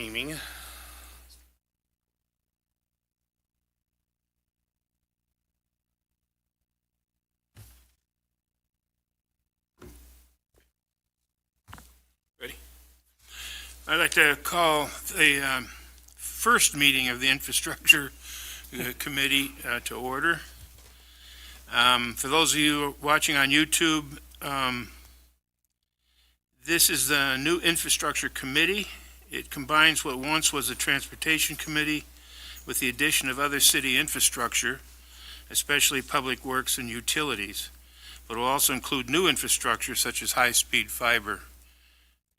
Evening. Ready? I'd like to call the first meeting of the Infrastructure Committee to order. For those of you watching on YouTube, this is the new Infrastructure Committee. It combines what once was a Transportation Committee with the addition of other city infrastructure, especially public works and utilities, but will also include new infrastructure such as high-speed fiber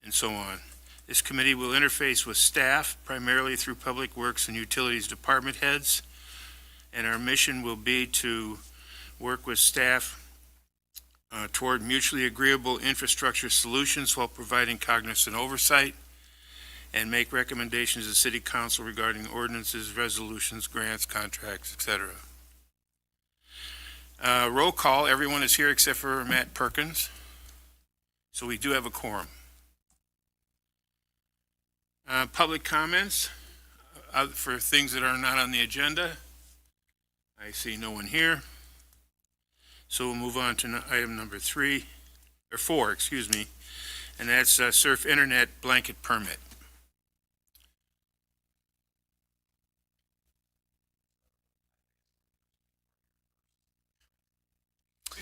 and so on. This committee will interface with staff primarily through public works and utilities department heads, and our mission will be to work with staff toward mutually agreeable infrastructure solutions while providing cognizant oversight, and make recommendations to City Council regarding ordinances, resolutions, grants, contracts, etc. Roll call, everyone is here except for Matt Perkins, so we do have a quorum. Public comments for things that are not on the agenda. I see no one here. So we'll move on to item number 4, and that's Surf Internet Blanket Permit.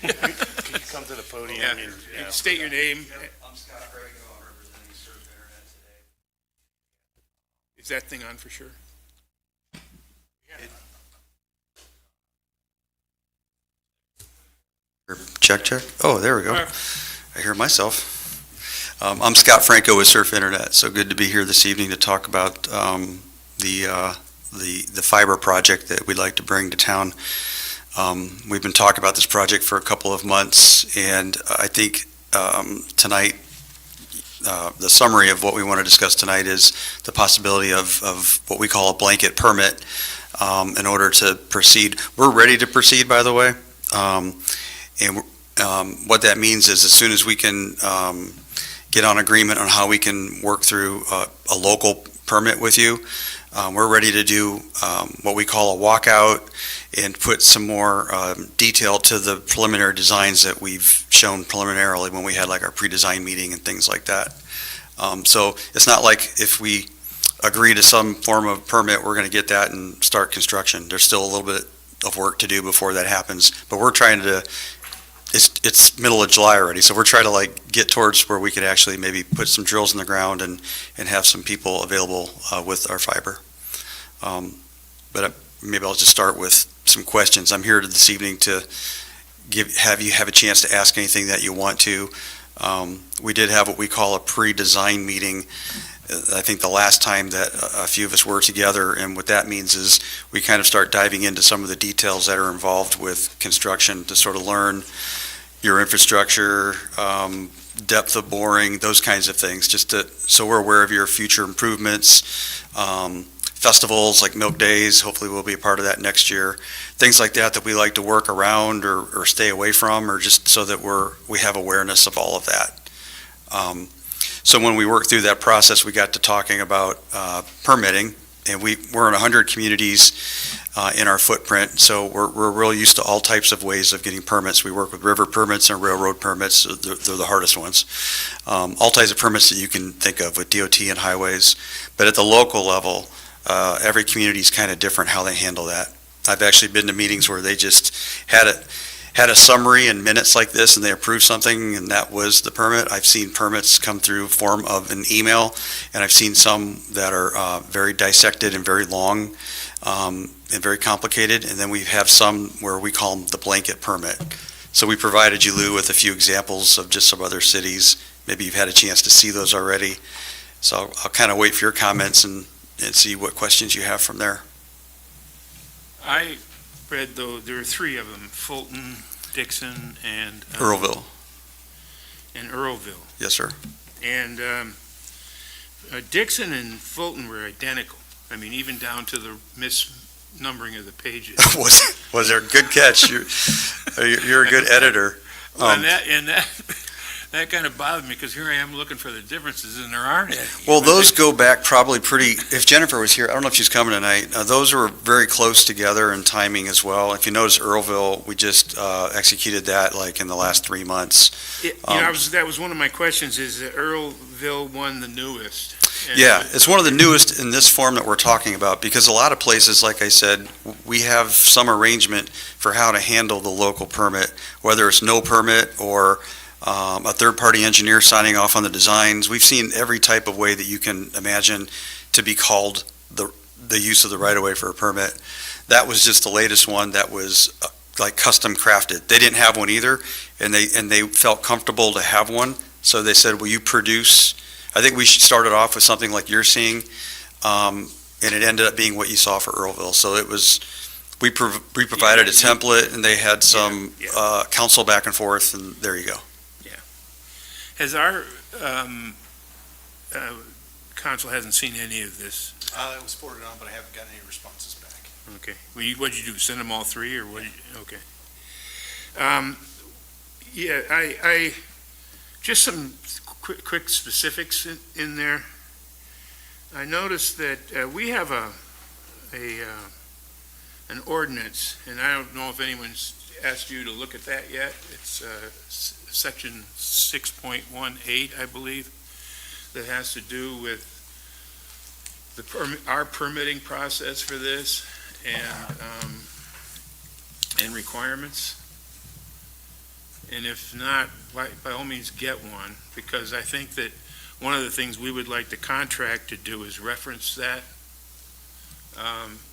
Can you come to the podium? Yeah. State your name. I'm Scott Franco. I'm representing Surf Internet today. Is that thing on for sure? Check. Oh, there we go. I hear myself. I'm Scott Franco with Surf Internet. So good to be here this evening to talk about the fiber project that we'd like to bring to town. We've been talking about this project for a couple of months, and I think tonight, the summary of what we want to discuss tonight is the possibility of what we call a blanket permit in order to proceed. We're ready to proceed, by the way, and what that means is as soon as we can get on agreement on how we can work through a local permit with you, we're ready to do what we call a walkout and put some more detail to the preliminary designs that we've shown preliminarily when we had like our pre-design meeting and things like that. So it's not like if we agree to some form of permit, we're going to get that and start construction. There's still a little bit of work to do before that happens, but we're trying to, it's middle of July already, so we're trying to like get towards where we could actually maybe put some drills in the ground and have some people available with our fiber. But maybe I'll just start with some questions. I'm here this evening to have you have a chance to ask anything that you want to. We did have what we call a pre-design meeting. I think the last time that a few of us were together, and what that means is we kind of start diving into some of the details that are involved with construction to sort of learn your infrastructure, depth of boring, those kinds of things, just so we're aware of your future improvements. Festivals like Milk Days, hopefully we'll be a part of that next year. Things like that we like to work around or stay away from, or just so that we have awareness of all of that. So when we worked through that process, we got to talking about permitting, and we're in 100 communities in our footprint, so we're real used to all types of ways of getting permits. We work with river permits and railroad permits. They're the hardest ones. All types of permits that you can think of with DOT and highways. But at the local level, every community is kind of different how they handle that. I've actually been to meetings where they just had a summary and minutes like this, and they approved something, and that was the permit. I've seen permits come through form of an email, and I've seen some that are very dissected and very long and very complicated, and then we have some where we call them the blanket permit. So we provided you, Lou, with a few examples of just some other cities. Maybe you've had a chance to see those already. So I'll kind of wait for your comments and see what questions you have from there. I read, though, there are 3 of them, Fulton, Dixon, and Earlville. And Earlville. Yes, sir. And Dixon and Fulton were identical. I mean, even down to the misnumbering of the pages. was there a good catch? You're a good editor. Well, and that kind of bothered me, because here I am looking for the differences, and there aren't any. Well, those go back probably if Jennifer was here, I don't know if she's coming tonight, those were very close together in timing as well. If you notice Earlville, we just executed that like in the last 3 months. That was one of my questions, is that Earlville one the newest? And- Yeah, it's one of the newest in this form that we're talking about, because a lot of places, like I said, we have some arrangement for how to handle the local permit, whether it's no permit or a third-party engineer signing off on the designs. We've seen every type of way that you can imagine to be called the use of the right-of-way for a permit. That was just the latest one that was like custom crafted. They didn't have one either, and they felt comfortable to have one, so they said, will you produce, I think we started off with something like you're seeing, and it ended up being what you saw for Earlville. So it was, we provided a template, and they had some counsel back and forth, and there you go. Has our council hasn't seen any of this? It was forwarded on, but I haven't gotten any responses back. Okay. Well, what'd you do, send them all three, or what? Okay. Yeah, I just some quick specifics in there. I noticed that we have an ordinance, and I don't know if anyone's asked you to look at that yet. It's section 6.18, I believe, that has to do with our permitting process for this and requirements. And if not, by all means, get one, because I think that one of the things we would like the contract to do is reference that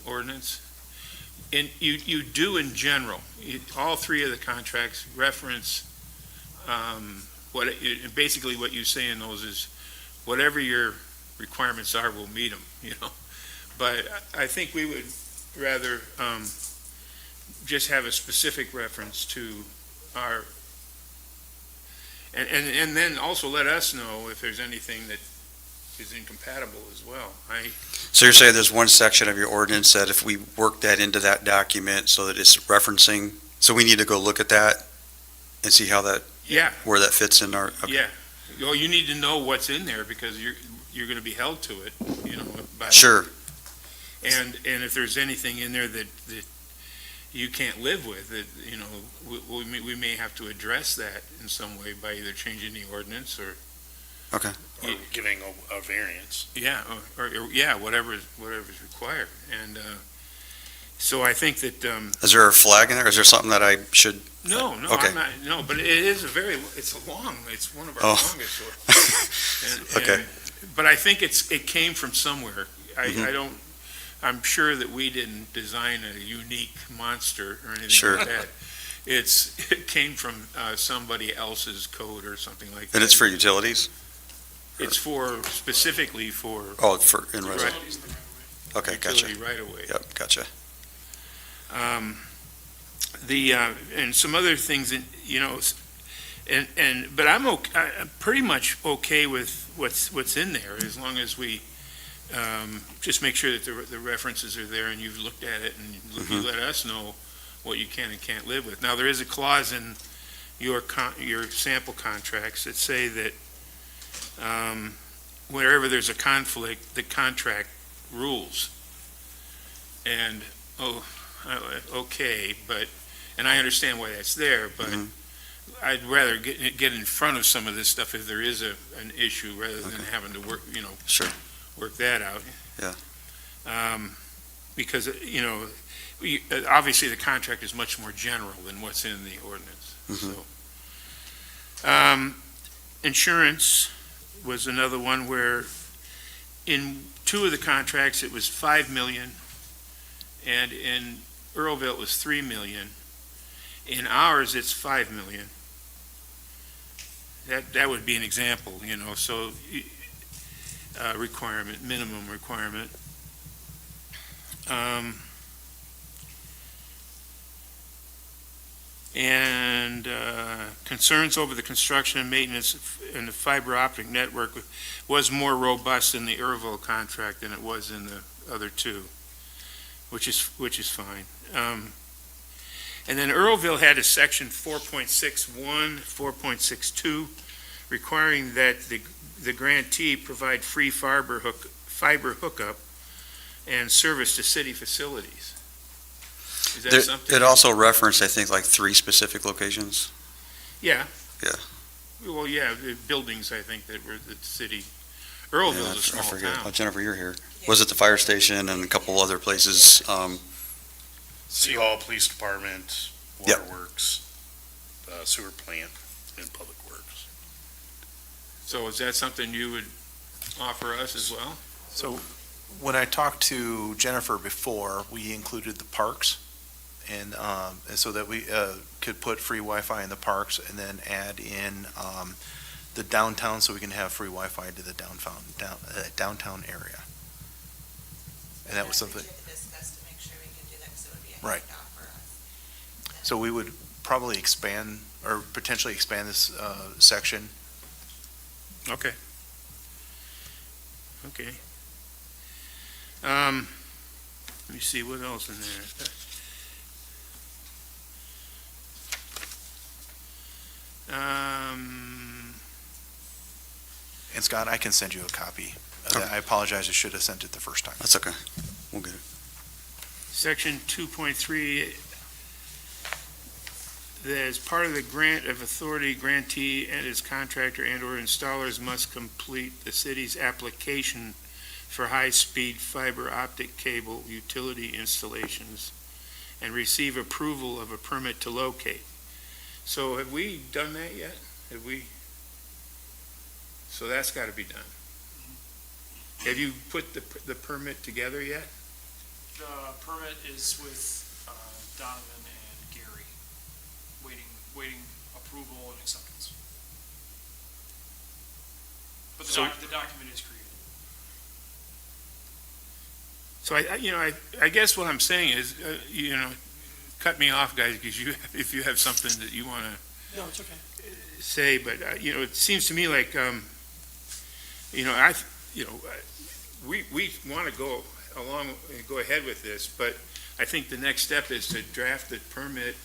ordinance. And you do in general, all three of the contracts reference basically what you say in those is, whatever your requirements are, we'll meet them, But I think we would rather just have a specific reference to our, and then also let us know if there's anything that is incompatible as well. So you're saying there's one section of your ordinance that if we work that into that document so that it's referencing, so we need to go look at that and see how that, where that fits in our, okay. Yeah. Well, you need to know what's in there, because you're going to be held to it, by Sure. And if there's anything in there that you can't live with, that, we may have to address that in some way by either changing the ordinance or. Okay. Or giving a variance. Yeah, or whatever is required. And so I think that. Is there a flag in there? Is there something that I should? No, Okay. I'm not, no, but it is it's long, it's one of our longest ones. Okay. But I think it came from somewhere. I'm sure that we didn't design a unique monster or anything like that. It came from somebody else's code or something like that. And it's for utilities? It's specifically for. Oh, in residence. Okay, gotcha. Utility right away. Yep, gotcha. And some other things, but I'm pretty much okay with what's in there, as long as we just make sure that the references are there and you've looked at it and you let us know what you can and can't live with. Now, there is a clause in your sample contracts that say that wherever there's a conflict, the contract rules. And, okay, and I understand why that's there, but I'd rather get in front of some of this stuff if there is an issue, rather than having to work, Sure. work that out. Yeah. Because, obviously the contract is much more general than what's in the ordinance. So, insurance was another one where in two of the contracts it was $5 million, and in Earlville it was $3 million. In ours it's $5 million. That would be an example, so minimum requirement. And concerns over the construction and maintenance in the fiber optic network was more robust in the Earlville contract than it was in the other two, which is fine. And then Earlville had a section 4.61, 4.62 requiring that the grantee provide free fiber hookup and service to city facilities. Is that something? It also referenced, I think, like 3 specific locations. Yeah. Yeah. Well, yeah, the buildings, I think, that were the city. Earlville's a small I forget. Oh, town. Jennifer, you're here. Was it the fire station and a couple other places? City Hall, Police Department, Yep. Waterworks, Sewer Plant, and Public Works. So is that something you would offer us as well? So when I talked to Jennifer before, we included the parks and so that we could put free Wi-Fi in the parks and then add in the downtown so we can have free Wi-Fi to the downtown area. And that was something. Discuss to make sure we can do that, because it would be a Right. handoff for us. So we would probably expand or potentially expand this section. Okay. Okay. Let me see, what else in there? And Scott, I can send you a copy. Okay. I apologize, I should have sent it the first time. That's okay. We'll get it. Section 2.3, that as part of the grant of authority, grantee and its contractor and/or installers must complete the city's application for high-speed fiber optic cable utility installations and receive approval of a permit to locate. So have we done that yet? Have we? So that's got to be done. Have you put the permit together yet? The permit is with Donovan and Gary, waiting approval and acceptance. But So- the document is created. So I guess what I'm saying is, cut me off, guys, because if you have something that you want to No, it's okay. say, but, it seems to me like, we want to go along, go ahead with this, but I think the next step is to draft the permit,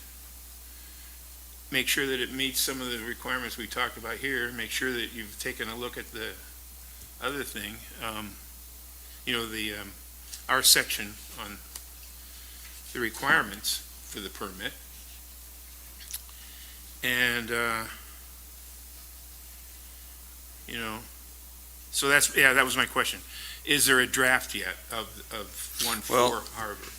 make sure that it meets some of the requirements we talked about here, make sure that you've taken a look at the other thing, our section on the requirements for the permit. And, so that was my question. Is there a draft yet of one for Well, Harvard?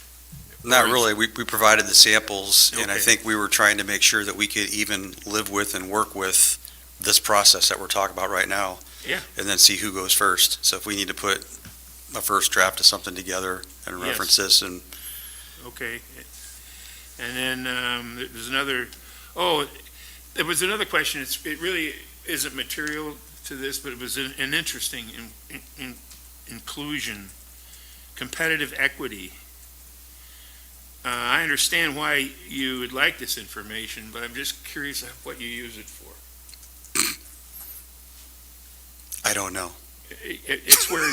Not really. We provided the samples, and I Okay. think we were trying to make sure that we could even live with and work with this process that we're talking about right now. Yeah. And then see who goes first. So if we need to put a first draft of something together and Yes. reference this, and Okay. And then there's another, there was another question. It really isn't material to this, but it was an interesting inclusion, competitive equity. I understand why you would like this information, but I'm just curious of what you use it for. I don't know. It's where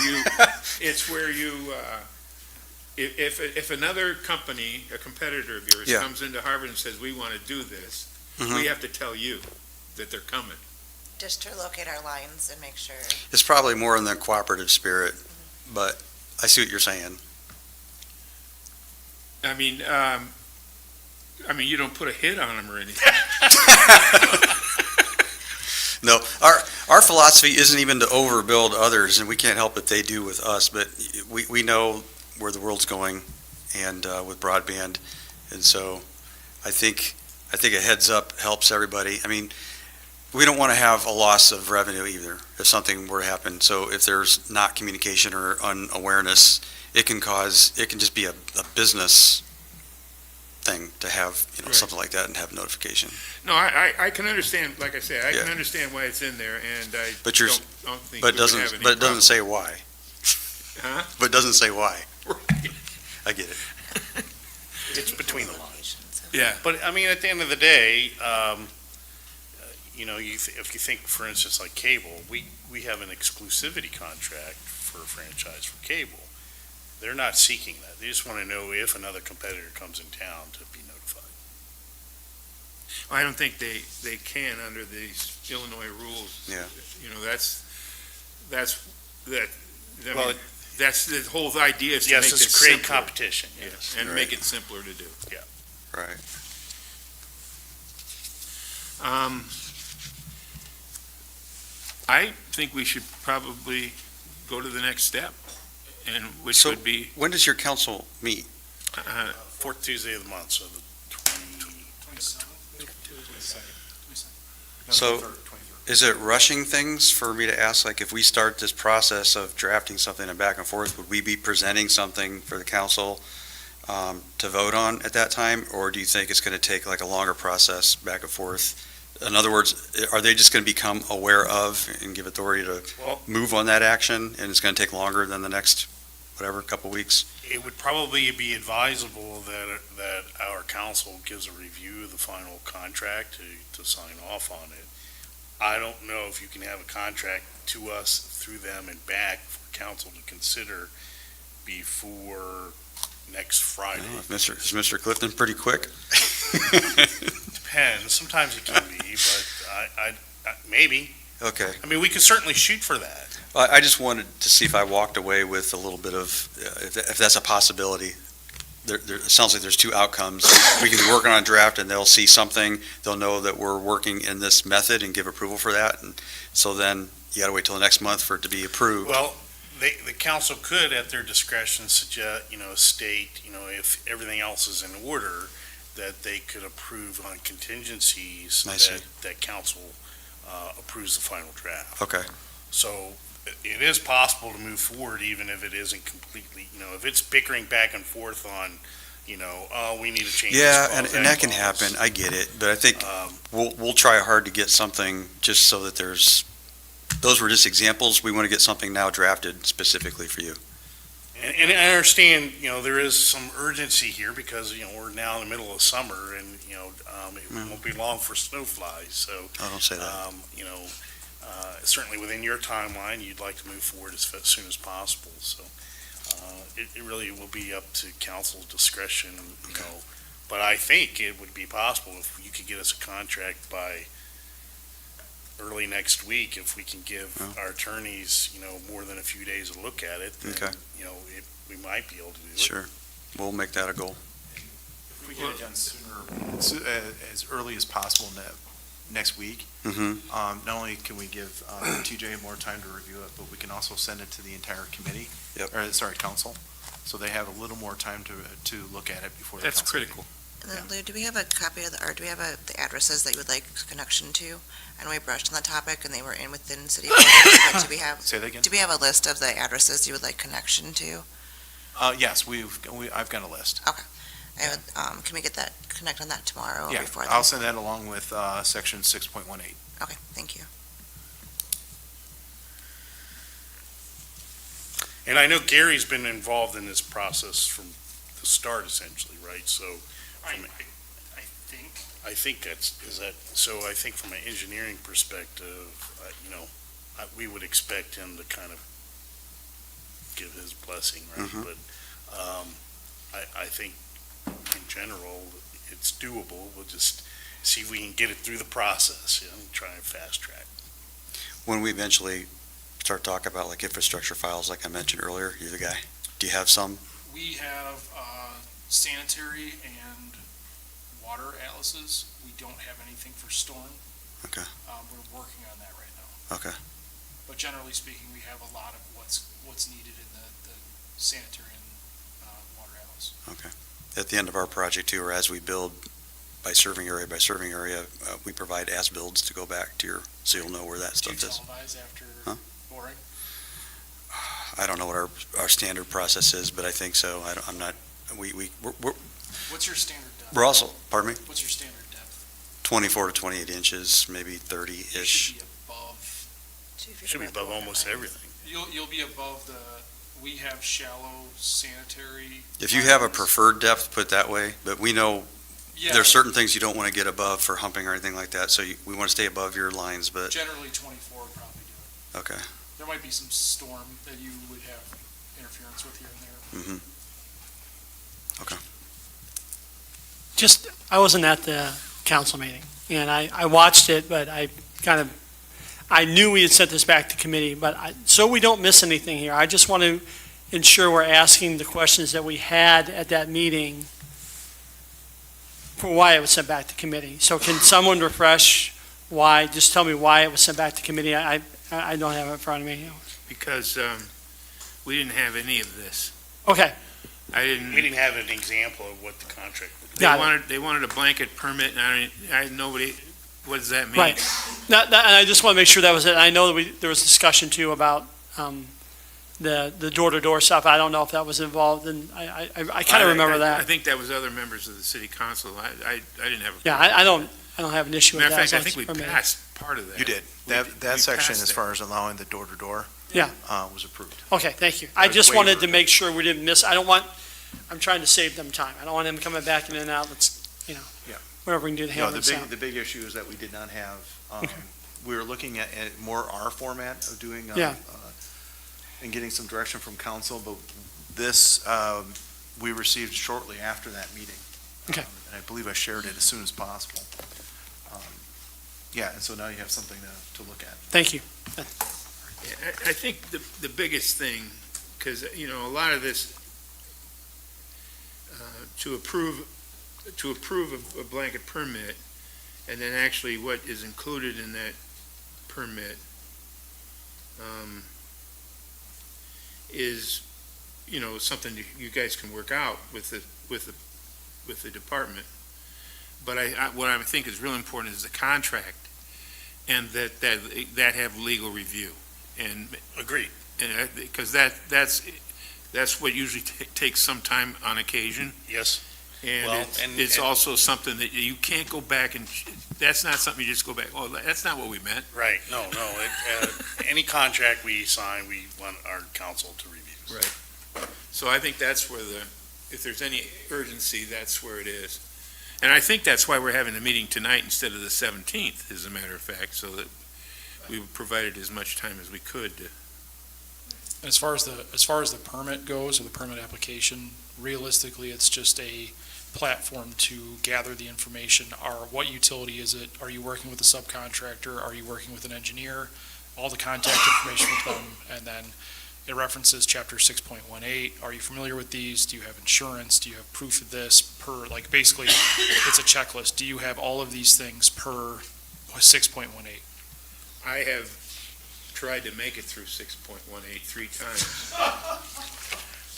you, if another company, a competitor of yours, Yeah. comes into Harvard and says, we want to do this, Mhm. we have to tell you that they're coming. Just to locate our lines and make sure. It's probably more in the cooperative spirit, but I see what you're saying. I mean, you don't put a hit on them or anything. No, our philosophy isn't even to overbuild others, and we can't help if they do with us, but we know where the world's going and with broadband, and so I think a heads up helps everybody. I mean, we don't want to have a loss of revenue either if something were to happen. So if there's not communication or unawareness, it can just be a business thing to have, Right. something like that and have notification. No, I can understand, like I said, I can Yeah. understand why it's in there, and I But you're- don't think But we would have any it doesn't problem. say why. Huh? But it doesn't say why. Right. I get it. It's between the lines. Locations. Yeah. But, I mean, at the end of the day, if you think, for instance, like cable, we have an exclusivity contract for a franchise for cable. They're not seeking that. They just want to know if another competitor comes in town to be notified. I don't think they can under these Illinois rules. Yeah. You know, that's, I Well, mean, that's the whole idea is to make Yes, this it's to create simpler. competition, yes. Yes, and Right. make it simpler to do. Right. I think we should probably go to the next step, and which So- would be, When does your council meet? Fourth Tuesday of the month, so the 27th? So- Is it rushing things for me to ask, like, if we start this process of drafting something and back and forth, would we be presenting something for the council to vote on at that time? Or do you think it's going to take like a longer process back and forth? In other words, are they just going to become aware of and give authority to Well- move on that action? And it's going to take longer than the next, whatever, couple weeks? It would probably be advisable that our council gives a review of the final contract to sign off on it. I don't know if you can have a contract to us through them and back for council to consider before next Friday. Is Mr. Clifton pretty quick? Depends, sometimes it can be, but I maybe. Okay. I mean, we could certainly shoot for that. I just wanted to see if I walked away with a little bit of, if that's a possibility. It sounds like there's two outcomes. We can be working on a draft and they'll see something, they'll know that we're working in this method and give approval for that. And so then you gotta wait till the next month for it to be approved. Well, the council could, at their discretion, suggest, state, if everything else is in order, that they could approve on contingencies I see. that council approves the final draft. Okay, So it is possible to move forward even if it isn't completely, if it's bickering back and forth on, oh, we need to change this yeah, clause, and that can clause. happen, I get it, but I think Um, we'll try hard to get something just so that those were just examples. We wanna get something now drafted specifically for you. And I understand, there is some urgency here because, we're now in the middle of summer and, it won't be long for snow flies. So, I don't say that. certainly within your timeline, you'd like to move forward as soon as possible. So, it really will be up to council's discretion, But I think it would be possible if you could get us a contract by early next week, if we can give Oh. our attorneys, more than a few days to look at it, then, Okay. we might be able to do it. Sure, we'll make that a goal. If we get it done sooner, as early as possible next week, Mm-hmm, not only can we give TJ more time to review it, but we can also send it to the entire committee. Yep. Council. So they have a little more time to look at it before the that's council meeting. critical. And then Lou, do we have a copy of or do we have the addresses that you would like connection to? I know we brushed on the topic and they were within city borders, but do we have, Say that again? do we have a list of the addresses you would like connection to? Yes, I've got a list. I would, can we get that, connect on that tomorrow or Yeah, before then? I'll send that along with section 6.18. Okay, thank you. And I know Gary's been involved in this process from the start essentially, right? So I from- think, I think so I think from an engineering perspective, we would expect him to kind of give his blessing, right? Mhm. But I think in general, it's doable. We'll just see if we can get it through the process, try and fast track. when we eventually start talking about like infrastructure files, like I mentioned earlier, you're the guy. Do you have some? we have sanitary and water atlases. We don't have anything for storm. Okay. We're working on that right now. Okay, But generally speaking, we have a lot of what's needed in the sanitary and water atlas. okay. At the end of our project too, or as we build by serving area, we provide as-builds to go back to so you'll know where that Do you stuff is. televise after Huh? boring? I don't know what our standard process is, but I think so. I'm not, we're What's your standard depth? we're also, pardon me, What's your standard depth? 24 to 28 inches, maybe You 30-ish. should be above. Should be above almost everything. You'll be above we have shallow sanitary. If you have a lines. preferred depth, put it that way, but we know Yeah, there's certain things you don't want to get above for humping or anything like that, so we want to stay above your lines, but, generally 24 would probably do it. okay. There might be some storm that you would have interference with here and there. Mm-hmm. I wasn't at the council meeting, and I watched it, but I knew we had sent this back to committee, but so we don't miss anything here, I just want to ensure we're asking the questions that we had at that meeting for why it was sent back to committee. So can someone refresh why, just tell me why it was sent back to committee? I don't have it in front of me. Because we didn't have any of this. Okay, I didn't. We didn't have an example of what the contract would be. Got They wanted a blanket permit, and I nobody. What does that mean? right. And I just want to make sure that was it. I know that there was discussion too about the door-to-door stuff. I don't know if that was involved, and I kind of remember I that. think that was other members of the city council. I didn't have. Yeah, I don't have an issue with Matter that. of fact, I as think we long as it's permitted. passed part of that. You did. We That section, passed as it. far as allowing the door-to-door. Yeah. Was approved. Okay, thank you. I There's a just wanted waiver. to make sure we didn't miss, I'm trying to save them time. I don't want them coming back in and out. Let's, Yeah. whatever we can do to No, handle this out. the big issue is that we did not have, we were looking at more our format of doing, Yeah. and getting some direction from council, but this, we received shortly after that meeting. Okay. And I believe I shared it as soon as possible. Yeah, and so now you have something to look at. Thank you. Yeah, I think the biggest thing, because, a lot of this, to approve a blanket permit, and then actually what is included in that permit, is, something you guys can work out with the department. But what I think is really important is the contract, and that have legal review. And Agreed. because that's what usually takes some time on occasion. Yes. And Well, it's and- also something that you can't go back and, that's not something you just go back, oh, that's not what we meant. Right. No. Any contract we sign, we want our council to review. Right. So I think that's where if there's any urgency, that's where it is. And I think that's why we're having the meeting tonight instead of the 17th, as a matter of fact, so that we provided as much time as we could to. As far as the permit goes, or the permit application, realistically, it's just a platform to gather the information. What utility is it? Are you working with a subcontractor? Are you working with an engineer? All the contact information with them, and then it references chapter 6.18. Are you familiar with these? Do you have insurance? Do you have proof of this basically, it's a checklist. Do you have all of these things per 6.18? I have tried to make it through 6.18 3 times,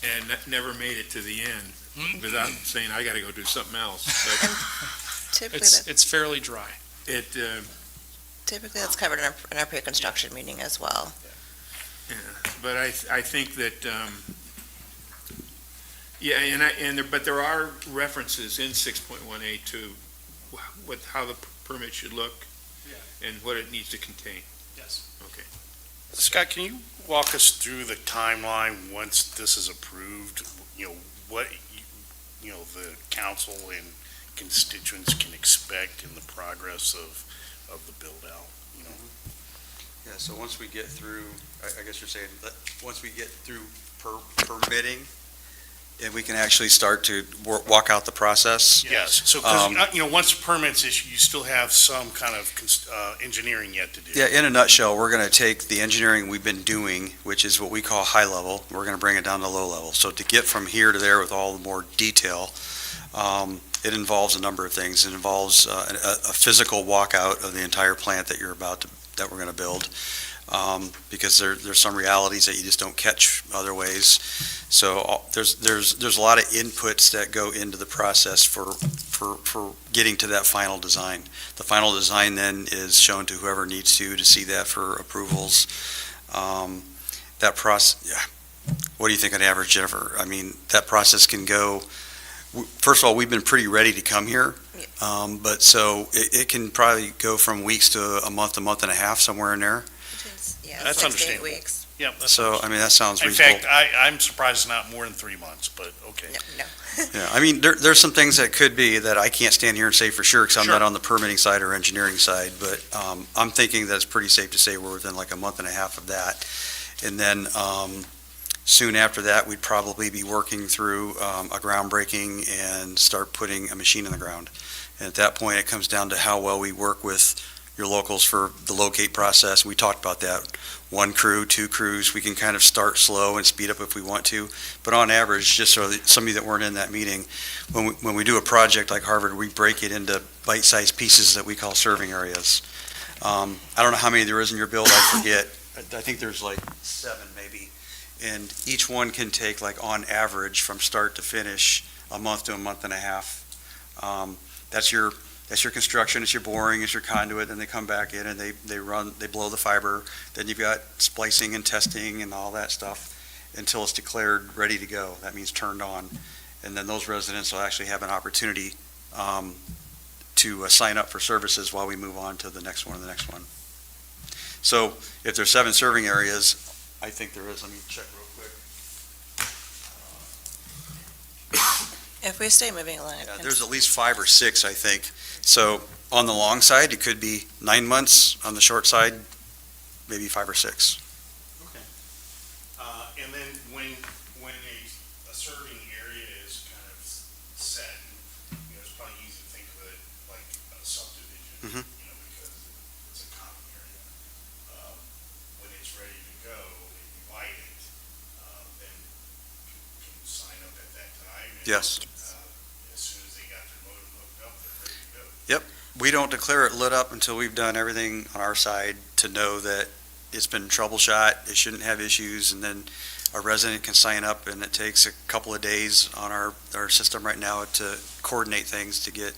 and never made it to the end, without saying, I gotta go do something else. Typically, It's fairly dry. But typically that's covered in our pre-construction meeting as well. but I think that, but there are references in 6.18 to how the permit should look and what it needs to contain. Yes. Okay. Scott, can you walk us through the timeline once this is approved? What, the council and constituents can expect in the progress of the build-out, Yeah, so once we get through, I guess you're saying, once we get through permitting, and we can actually start to walk out the process. Yes, so, once the permit's issued, you still have some kind of engineering yet to do. Yeah, in a nutshell, we're going to take the engineering we've been doing, which is what we call high level, we're going to bring it down to low level. So to get from here to there with all the more detail, it involves a number of things. It involves a physical walkout of the entire plant that that we're going to build, because there's some realities that you just don't catch other ways. So there's a lot of inputs that go into the process for getting to that final design. The final design then is shown to whoever needs to see that for approvals. That process, yeah. What do you think on average, Jennifer? I mean, that process can go, first of all, we've been pretty ready to come here. But so it can probably go from weeks to a month and a half, somewhere in there. Yeah, That's 6 to 8 understandable. weeks. Yeah. So, I mean, that sounds In reasonable. fact, I'm surprised it's not more than 3 months, but okay. No. Yeah, I mean, there's some things that could be that I can't stand here and say for sure, because I'm Sure. not on the permitting side or engineering side, but I'm thinking that it's pretty safe to say we're within like a month and a half of that. And then Soon after that, we'd probably be working through a groundbreaking and start putting a machine in the ground. And at that point, it comes down to how well we work with your locals for the locate process. We talked about that. 1 crew, 2 crews, we can kind of start slow and speed up if we want to. But on average, just so that some of you that weren't in that meeting, when we do a project like Harvard, we break it into bite-sized pieces that we call serving areas. I don't know how many there is in your build, I forget. I think there's like 7 maybe. And each one can take, like, on average, from start to finish, a month to a month and a half. That's your construction, it's your boring, it's your conduit, then they come back in and they blow the fiber. Then you've got splicing and testing and all that stuff until it's declared ready to go. That means turned on. And then those residents will actually have an opportunity to sign up for services while we move on to the next one and the next one. So if there's 7 serving areas, I think there is, let me check real quick. If we stay moving along. Yeah, there's at least 5 or 6, I think. So on the long side, it could be 9 months. On the short side, maybe 5 or 6. Okay. And then when a serving area is kind of set, it's probably easy to think of it like a subdivision, Mhm. because it's a common area. When it's ready to go, and you light it, then can you sign up at that time? And, Yes. as soon as they got their modem hooked up, they're ready to go. We don't declare it lit up until we've done everything on our side to know that it's been troubleshot, it shouldn't have issues, and then a resident can sign up, and it takes a couple of days on our system right now to coordinate things to get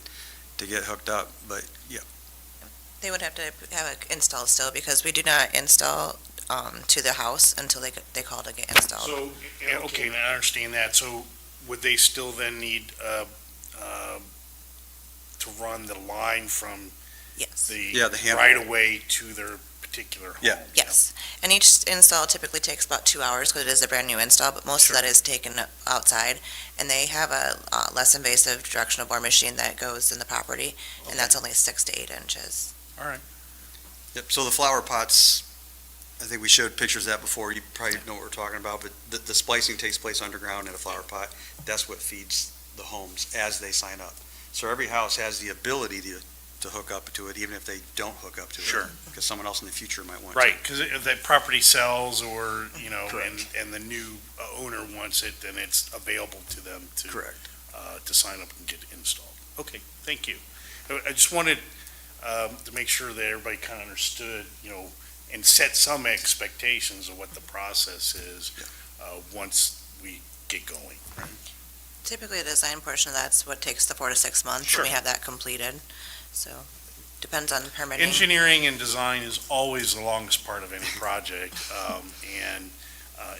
hooked up, but yeah. They would have to have it installed still, because we do not install to the house until they call to get installed. So, okay, I understand that. So would they still then need to run the line from Yes. the handle. right-of-way to their particular home? Yeah. Yes, and each install typically takes about 2 hours because it is a brand-new install, but most of that is taken outside. And they have a less invasive directional bore machine that goes in the property, and that's only 6 to 8 inches. Yep, so the flower pots, I think we showed pictures of that before, you probably know what we're talking about, but the splicing takes place underground in a flower pot. That's what feeds the homes as they sign up. So every house has the ability to hook up to it, even if they don't hook up to it. Sure. Because someone else in the future might want to. Right, because if that property sells or, Correct. and the new owner wants it, then it's available to them Correct. to sign up and get it installed. Okay, thank you. I just wanted to make sure that everybody kind of understood, and set some expectations of what the process is once we get going. Typically, the design portion of that's what takes the 4 to 6 months. Sure. When we have that completed, so depends on the permitting. Engineering and design is always the longest part of any project, and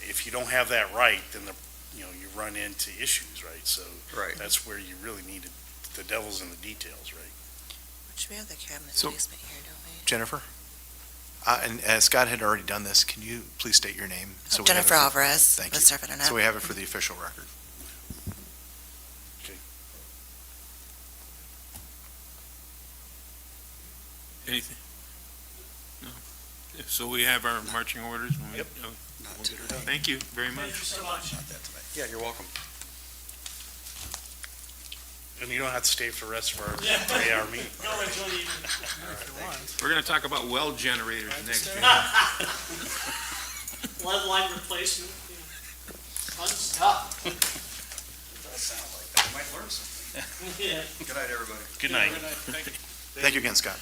if you don't have that right, then you run into issues, right? So Right. that's where you really need the devil's in the details, right? Which we have the cabinet So- basement here, don't we? Jennifer? And as Scott had already done this, can you please state your name? So we have it Jennifer for- Alvarez Thank with you. Surf Internet. So we have it for the official record. Anything? No? So we have our marching orders? Yep. Not today. Thank you very much. Not that tonight. Yeah, you're welcome. And you don't have to stay for the rest of our 3-hour meeting. We're going to talk about well generators next year. Lead line replacement, fun stuff. It does sound like that. You might learn something. Yeah. Good night, everybody. Good night. Thank you again, Scott.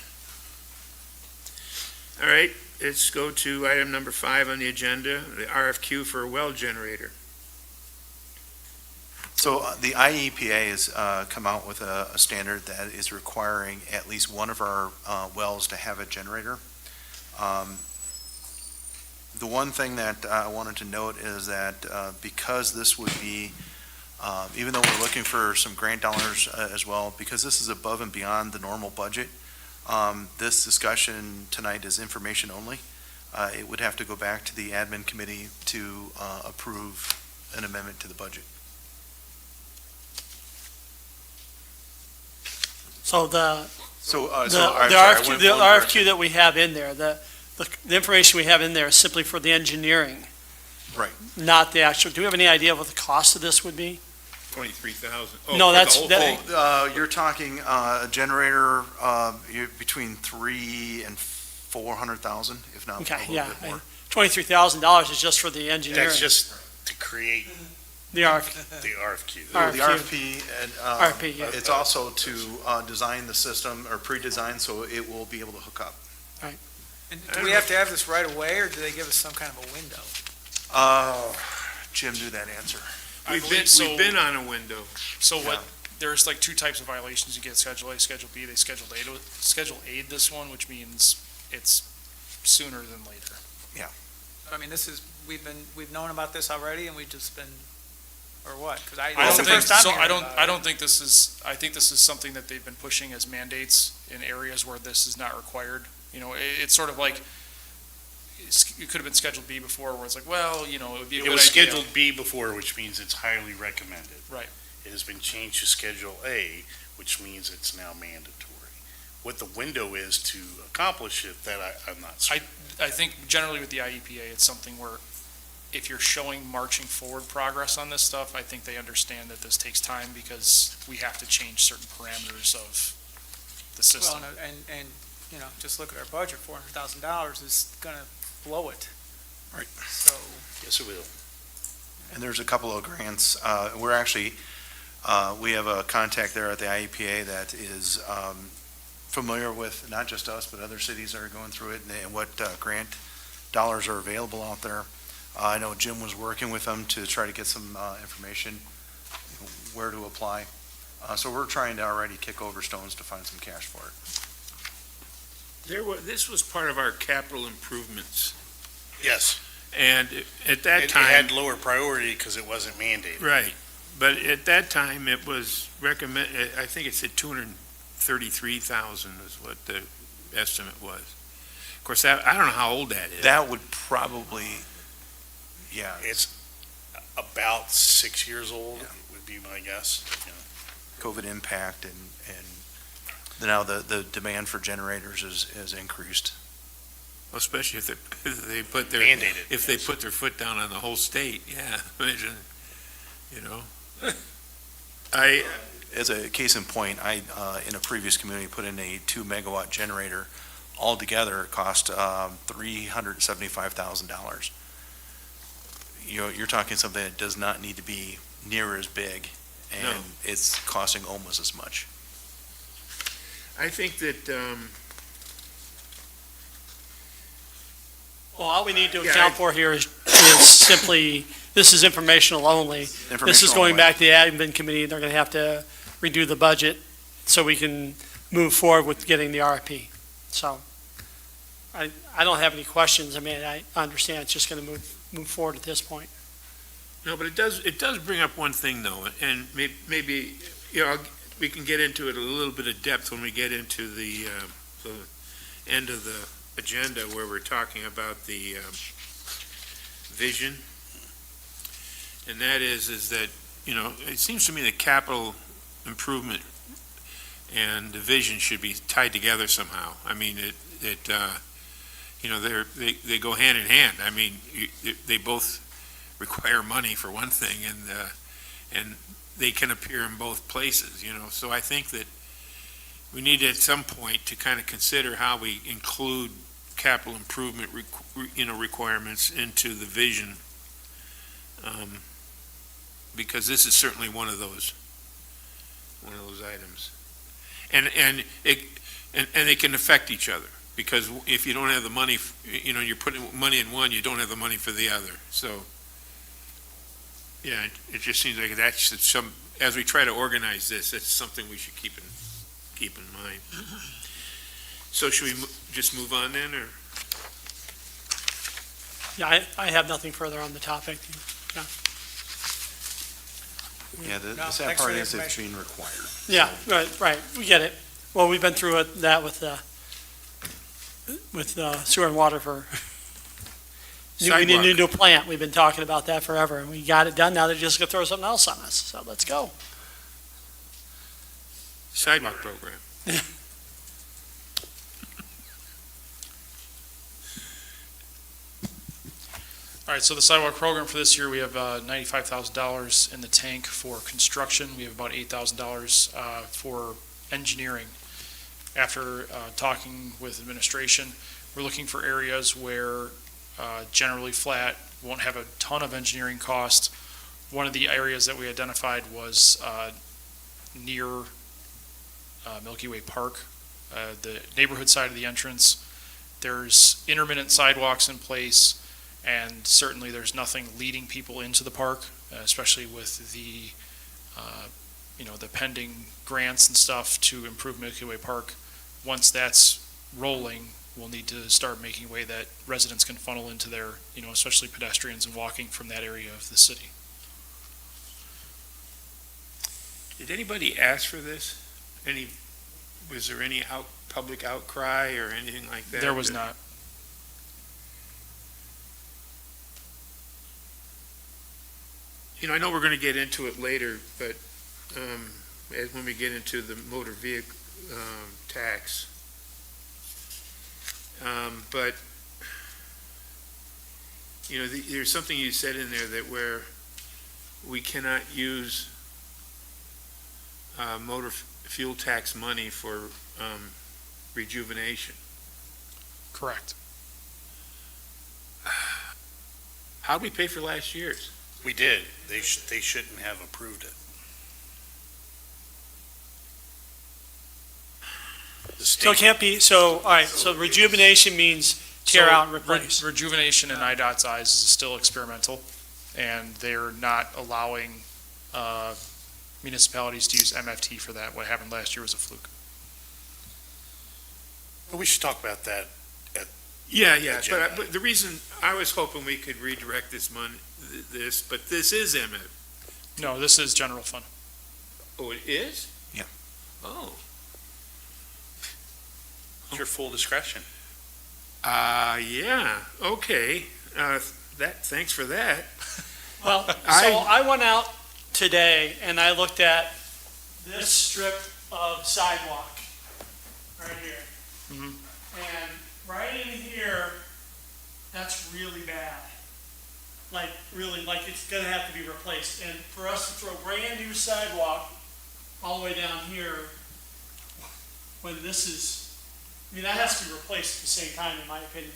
All right, let's go to item number 5 on the agenda, the RFQ for a well generator. So the IEPA has come out with a standard that is requiring at least one of our wells to have a generator. The one thing that I wanted to note is that because this would be, even though we're looking for some grant dollars as well, because this is above and beyond the normal budget, this discussion tonight is information only. It would have to go back to the admin committee to approve an amendment to the budget. So the RFQ that we have in there, the information we have in there is simply for the engineering. Right. not the actual, do we have any idea what the cost of this would be? 23,000. No, that's, that, You're talking a generator between 3 and 400,000, if not a okay, little yeah. bit more. $23,000 is just for the engineering, That's just to create the RF, the RFQ. RFQ. The RFP, and RFP, yeah. it's also to design the system, or pre-design, so it will be able to hook up. And do we have to have this right away, or do they give us some kind of a window? Jim, do that answer. I We've believe so. been on a window. So Yeah. what, there's like two types of violations. You get Schedule A, Schedule B. They Schedule A this one, which means it's sooner than later. I mean, this is, we've known about this already, and we've just been, or what? Because I it's don't the think, first time so hearing I don't, about I it. don't think this is, I think this is something that they've been pushing as mandates in areas where this is not required. You know, it's sort of like, it could have been Schedule B before, where it's like, well, you know, it would be a It good was idea. Scheduled B before, which means it's highly recommended. Right. It has been changed to Schedule A, which means it's now mandatory. What the window is to accomplish it, that I'm not certain. I think generally with the IEPA, it's something where if you're showing marching forward progress on this stuff, I think they understand that this takes time because we have to change certain parameters of the system. Well, and, you know, just look at our budget, $400,000 is gonna blow it. Right. So, Yes, it will. And there's a couple of grants. We're actually, we have a contact there at the IEPA that is familiar with not just us, but other cities that are going through it, and what grant dollars are available out there. I know Jim was working with them to try to get some information, where to apply. So we're trying to already kick over stones to find some cash for it. This was part of our capital improvements. Yes. And at that It time. had lower priority because it wasn't mandated. Right, but at that time, it was I think it said 233,000 is what the estimate was. Of course, I don't know how old that is. That would probably, yeah, It's about 6 years old, would be my guess. COVID impact, and now the demand for generators is increased. Especially if they put their. Mandated. If they put their foot down on the whole state, yeah, imagine, you know. As a case in point, I, in a previous community, put in a 2-megawatt generator. Altogether, it cost $375,000. You're talking something that does not need to be near as big, and No. it's costing almost as much. I think that, well, all we need to Yeah, account for here is simply, this is informational only. This is Informational going only. back to the admin committee, they're gonna have to redo the budget so we can move forward with getting the RFP. So, I don't have any questions, I mean, I understand it's just gonna move forward at this point. no, but it does bring up one thing though, and maybe, you know, we can get into it a little bit of depth when we get into the end of the agenda where we're talking about the vision. And that is that, you know, it seems to me that capital improvement and the vision should be tied together somehow. I mean, you know, they go hand in hand. I mean, they both require money for one thing, and they can appear in both places, you know. So I think that we need at some point to kind of consider how we include capital improvement, requirements into the vision. Because this is certainly one of those items. And they can affect each other, because if you don't have the money, you know, you're putting money in one, you don't have the money for the other. So, yeah, it just seems like that's as we try to organize this, it's something we should keep in mind. So should we just move on then, or? Yeah, I have nothing further on the topic. Yeah, the No, sad thanks part for the is it's information. being required. Yeah, right, we get it. Well, we've been through that with sewer and water for, we need a Sidewalk. new plant, we've been talking about that forever, and we got it done, now they're just gonna throw something else on us, so let's go. Sidewalk program. All right, so the sidewalk program for this year, we have $95,000 in the tank for construction. We have about $8,000 for engineering. After talking with administration, we're looking for areas where generally flat, won't have a ton of engineering cost. One of the areas that we identified was near Milky Way Park, the neighborhood side of the entrance. There's intermittent sidewalks in place, and certainly there's nothing leading people into the park, especially with the, the pending grants and stuff to improve Milky Way Park. Once that's rolling, we'll need to start making a way that residents can funnel into there, especially pedestrians and walking from that area of the city. Did anybody ask for this? Was there any public outcry or anything like that? There was not. I know we're going to get into it later, but when we get into the motor vehicle tax. But, there's something you said in there that where we cannot use motor fuel tax money for rejuvenation. Correct. How do we pay for last year's? We did. They shouldn't have approved it. The So it state, can't be, all right, so rejuvenation means tear So, out and replace. Rejuvenation in IDOT's eyes is still experimental, and they're not allowing municipalities to use MFT for that. What happened last year was a fluke. we should talk about that. Yeah, Agenda. but the reason, I was hoping we could redirect this money, but this is MF. No, this is general fund. Oh, it is? Yeah. Oh. It's your full discretion. Yeah, okay. Thanks for that. Well, so I went out today and I looked at this strip of sidewalk right here. Mhm. And right in here, that's really bad. Like, really, like it's gonna have to be replaced. And for us to throw brand new sidewalk all the way down here, when this is, that has to be replaced at the same time, in my opinion.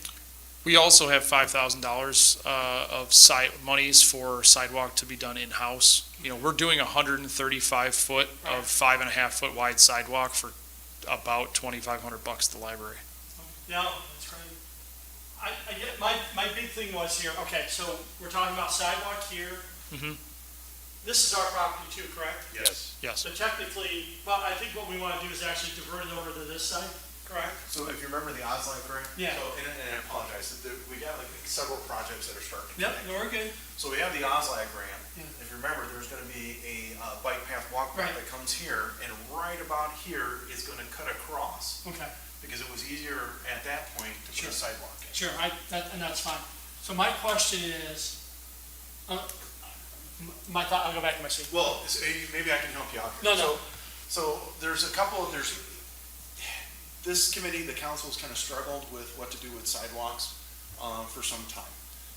We also have $5,000 of monies for sidewalk to be done in-house. We're doing 135 foot of 5.5 foot wide sidewalk for about $2,500 at the library. Yeah, that's right. I get, my big thing was here, okay, so we're talking about sidewalk here. Mhm. This is our property too, correct? Yes. Yes. So technically, well, I think what we want to do is actually divert it over to this side, correct? So if you remember the Oslite grant? Yeah. So, and I apologize, we got like several projects that are starting to Yep, connect. no, we're good. So we have the Oslite grant. Yeah. If you remember, there's gonna be a bike path, walk path Right. that comes here, and right about here is gonna cut across, Okay, because it was easier at that point to put Sure. a sidewalk in. sure, and that's fine. So my question is, my thought, I'll go back to my seat. Well, maybe I can help you out here. No. So there's this committee, the council's kind of struggled with what to do with sidewalks for some time.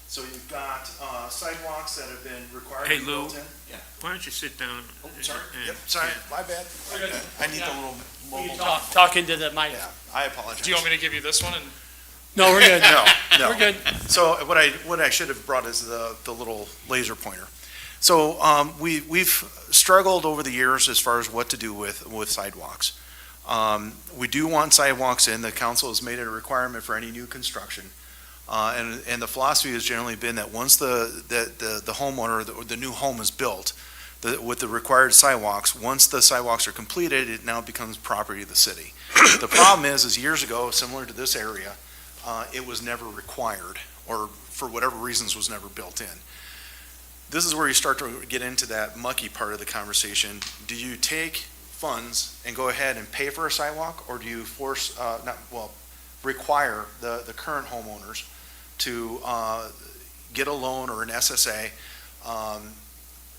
So you've got sidewalks that have been required to Hey, be Lou. built in. Yeah. Why don't you sit down? Oh, sorry. and- Yep, sorry, yeah. my bad. I need the Yeah. little You mobile. talk into the mic. Yeah, I apologize. Do you want me to give you this one? And No, we're good. No. We're good. So what I should have brought is the little laser pointer. So we've struggled over the years as far as what to do with sidewalks. We do want sidewalks in. The council has made it a requirement for any new construction. And the philosophy has generally been that once the homeowner, the new home is built, with the required sidewalks, once the sidewalks are completed, it now becomes property of the city. The problem is years ago, similar to this area, it was never required, or for whatever reasons was never built in. This is where you start to get into that mucky part of the conversation. Do you take funds and go ahead and pay for a sidewalk, or do you require the current homeowners to get a loan or an SSA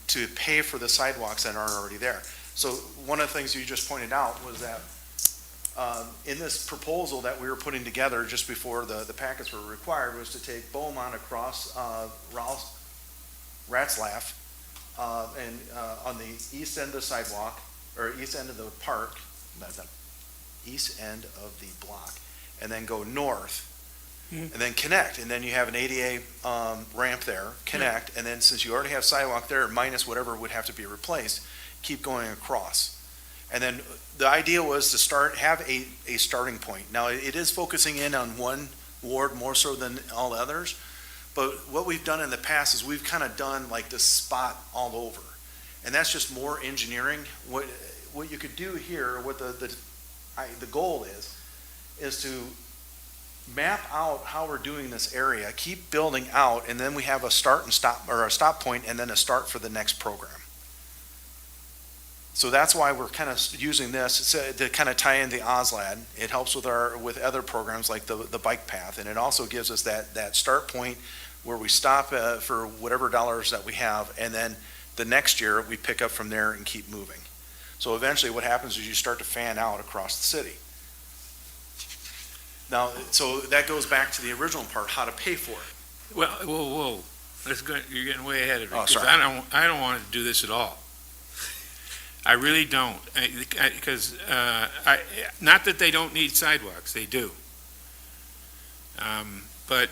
to pay for the sidewalks that aren't already there? So one of the things you just pointed out was that in this proposal that we were putting together just before the packets were required was to take Bauman across Ratzlaff and on the east end of the sidewalk, or east end of the park, not the east end of the block, and then go north, and then connect, and then you have an ADA ramp there, connect, and then since you already have sidewalk there, minus whatever would have to be replaced, keep going across. And then the idea was to have a starting point. Now, it is focusing in on one ward more so than all others, but what we've done in the past is we've kind of done like this spot all over. And that's just more engineering. What you could do here, what the goal is to map out how we're doing this area, keep building out, and then we have a start and stop, or a stop point, and then a start for the next program. So that's why we're kind of using this to kind of tie in the OSLAD. It helps with other programs like the bike path, and it also gives us that start point where we stop for whatever dollars that we have, and then the next year we pick up from there and keep moving. So eventually what happens is you start to fan out across the city. Now, so that goes back to the original part, how to pay for it. Well, whoa. You're getting way ahead of it. Oh, 'Cause sorry. I don't want to do this at all. I really don't, because not that they don't need sidewalks, they do. But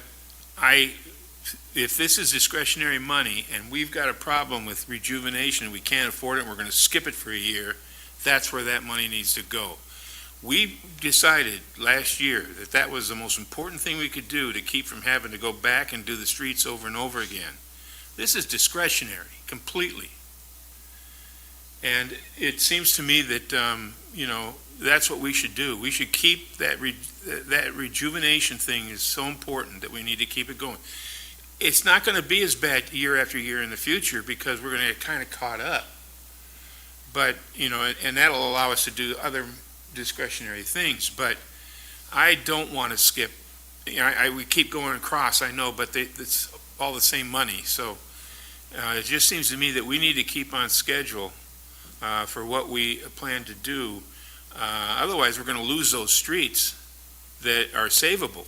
if this is discretionary money and we've got a problem with rejuvenation, we can't afford it, and we're going to skip it for a year, that's where that money needs to go. We decided last year that that was the most important thing we could do to keep from having to go back and do the streets over and over again. This is discretionary, completely. And it seems to me that, that's what we should do. We should keep that rejuvenation thing is so important that we need to keep it going. It's not going to be as bad year after year in the future because we're going to get kind of caught up. But, and that'll allow us to do other discretionary things. But I don't want to skip. We keep going across, I know, but it's all the same money. So it just seems to me that we need to keep on schedule for what we plan to do. Otherwise, we're going to lose those streets that are savable.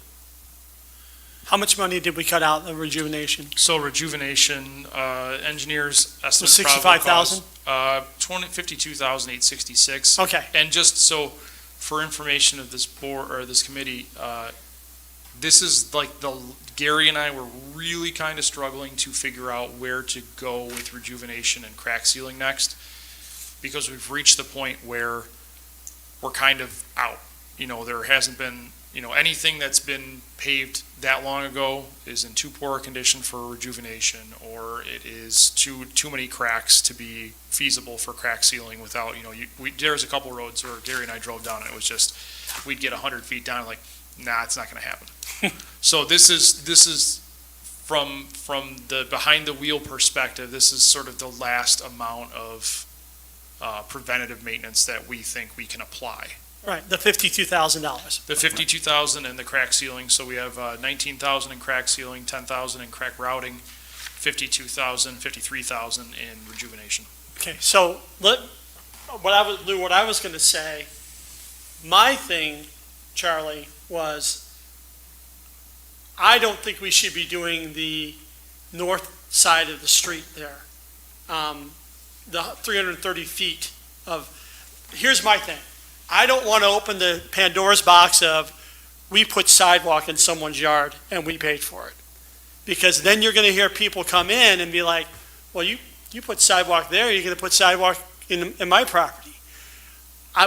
How much money did we cut out of rejuvenation? So rejuvenation, engineers estimate Was 65,000? 52,866. Okay. And just so, for information of this board, or this committee, this is like Gary and I were really kind of struggling to figure out where to go with rejuvenation and crack sealing next, because we've reached the point where we're kind of out. There hasn't been, anything that's been paved that long ago is in too poor a condition for rejuvenation, or it is too many cracks to be feasible for crack sealing without, there's a couple roads where Gary and I drove down and it was just, we'd get 100 feet down, like, nah, it's not gonna happen. So this is from the behind the wheel perspective, this is sort of the last amount of preventative maintenance that we think we can apply. Right, the $52,000. The 52,000 and the crack sealing, so we have 19,000 in crack sealing, 10,000 in crack routing, 52,000, 53,000 in rejuvenation. Okay, so what I was going to say, my thing, Charlie, was I don't think we should be doing the north side of the street there. The 330 feet of, here's my thing. I don't want to open the Pandora's box of we put sidewalk in someone's yard and we paid for it. Because then you're going to hear people come in and be like, well, you put sidewalk there, you're going to put sidewalk in my property.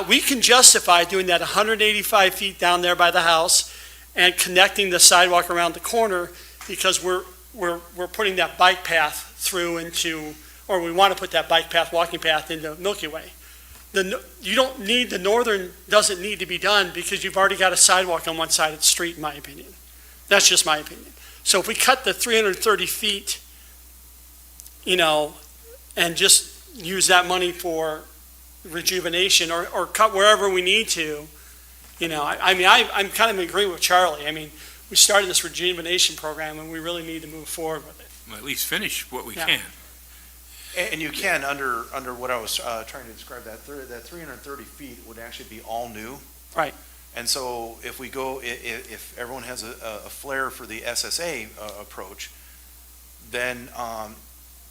We can justify doing that 185 feet down there by the house and connecting the sidewalk around the corner because we're putting that bike path through into, or we want to put that bike path, walking path into Milky Way. You don't need, the northern doesn't need to be done because you've already got a sidewalk on one side of the street, in my opinion. That's just my opinion. So if we cut the 330 feet, and just use that money for rejuvenation or cut wherever we need to, I'm kind of in agreement with Charlie. We started this rejuvenation program and we really need to move forward with it. Well, at least finish what we Yeah. can. And you can, under what I was trying to describe, that 330 feet would actually be all new. Right. And so if we go, if everyone has a flair for the SSA approach, then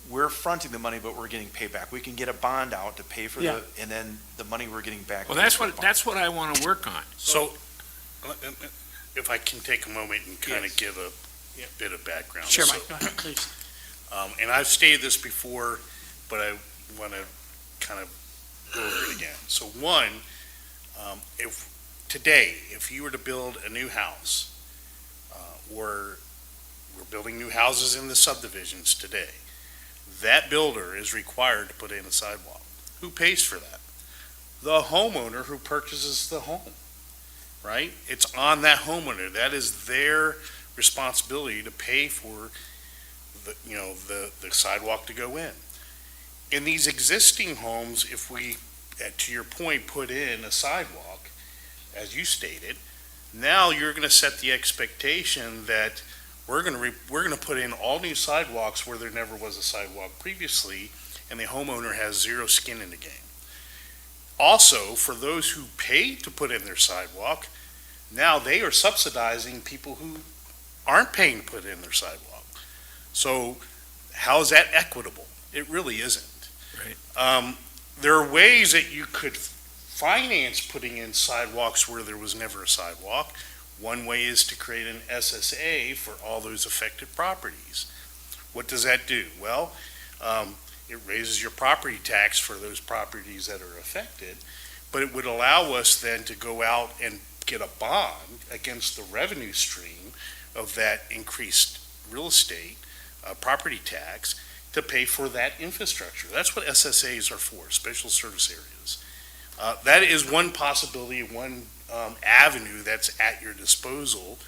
we're fronting the money, but we're getting payback. We can get a bond out to pay for Yeah. and then the money we're getting back. Well, that's what I want to work on. So, if I can take a moment and kind of Yes. give a bit of background. Sure, So, Mike, go ahead, please. And I've stated this before, but I want to kind of go over it again. So one, if you were to build a new house, or we're building new houses in the subdivisions today, that builder is required to put in a sidewalk. Who pays for that? The homeowner who purchases the home, right? It's on that homeowner. That is their responsibility to pay for the sidewalk to go in. In these existing homes, if we, to your point, put in a sidewalk, as you stated, now you're going to set the expectation that we're going to put in all new sidewalks where there never was a sidewalk previously, and the homeowner has zero skin in the game. Also, for those who pay to put in their sidewalk, now they are subsidizing people who aren't paying to put in their sidewalk. So how is that equitable? It really isn't. Right. There are ways that you could finance putting in sidewalks where there was never a sidewalk. One way is to create an SSA for all those affected properties. What does that do? Well, it raises your property tax for those properties that are affected, but it would allow us then to go out and get a bond against the revenue stream of that increased real estate property tax to pay for that infrastructure. That's what SSAs are for, special service areas. That is one possibility, one avenue that's at your disposal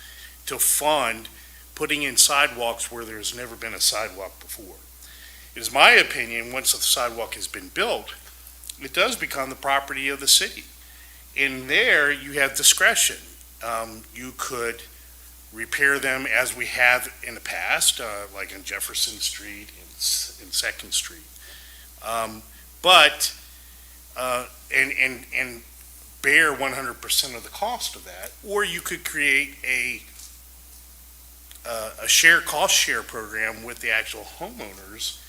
to fund putting in sidewalks where there's never been a sidewalk before. It is my opinion, once a sidewalk has been built, it does become the property of the city. In there, you have discretion. You could repair them as we have in the past, like on Jefferson Street and Second Street. And bear 100% of the cost of that, or you could create a cost share program with the actual homeowners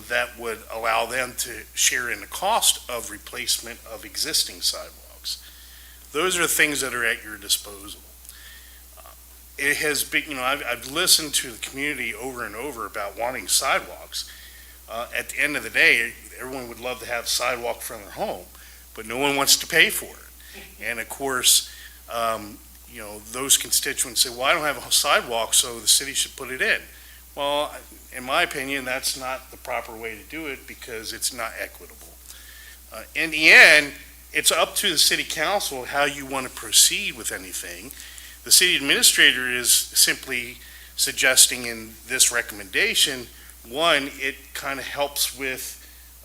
that would allow them to share in the cost of replacement of existing sidewalks. Those are things that are at your disposal. It has been, I've listened to the community over and over about wanting sidewalks. At the end of the day, everyone would love to have sidewalk from their home, but no one wants to pay for it. And of course, those constituents say, well, I don't have a sidewalk, so the city should put it in. Well, in my opinion, that's not the proper way to do it because it's not equitable. In the end, it's up to the city council how you want to proceed with anything. The city administrator is simply suggesting in this recommendation, one, it kind of helps with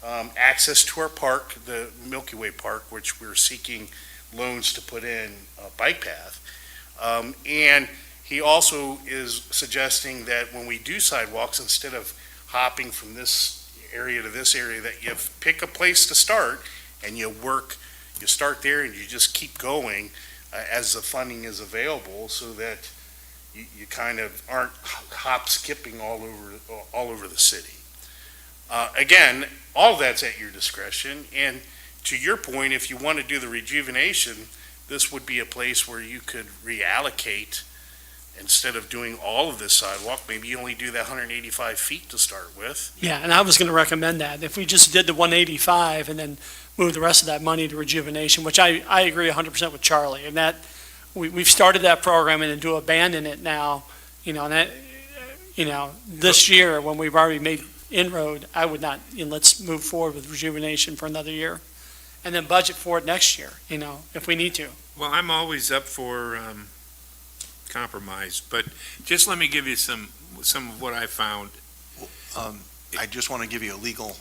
access to our park, the Milky Way Park, which we're seeking loans to put in a bike path. And he also is suggesting that when we do sidewalks, instead of hopping from this area to this area, that you pick a place to start and you start there and you just keep going as the funding is available so that you kind of aren't hop skipping all over the city. Again, all of that's at your discretion. And to your point, if you want to do the rejuvenation, this would be a place where you could reallocate. Instead of doing all of this sidewalk, maybe you only do that 185 feet to start with. Yeah, and I was going to recommend that. If we just did the 185 and then move the rest of that money to rejuvenation, which I agree 100% with Charlie, and that we've started that program and to abandon it now, this year when we've already made inroad, I would not, let's move forward with rejuvenation for another year and then budget for it next year, if we need to. Well, I'm always up for compromise, but just let me give you some of what I found. I just want to give you a legal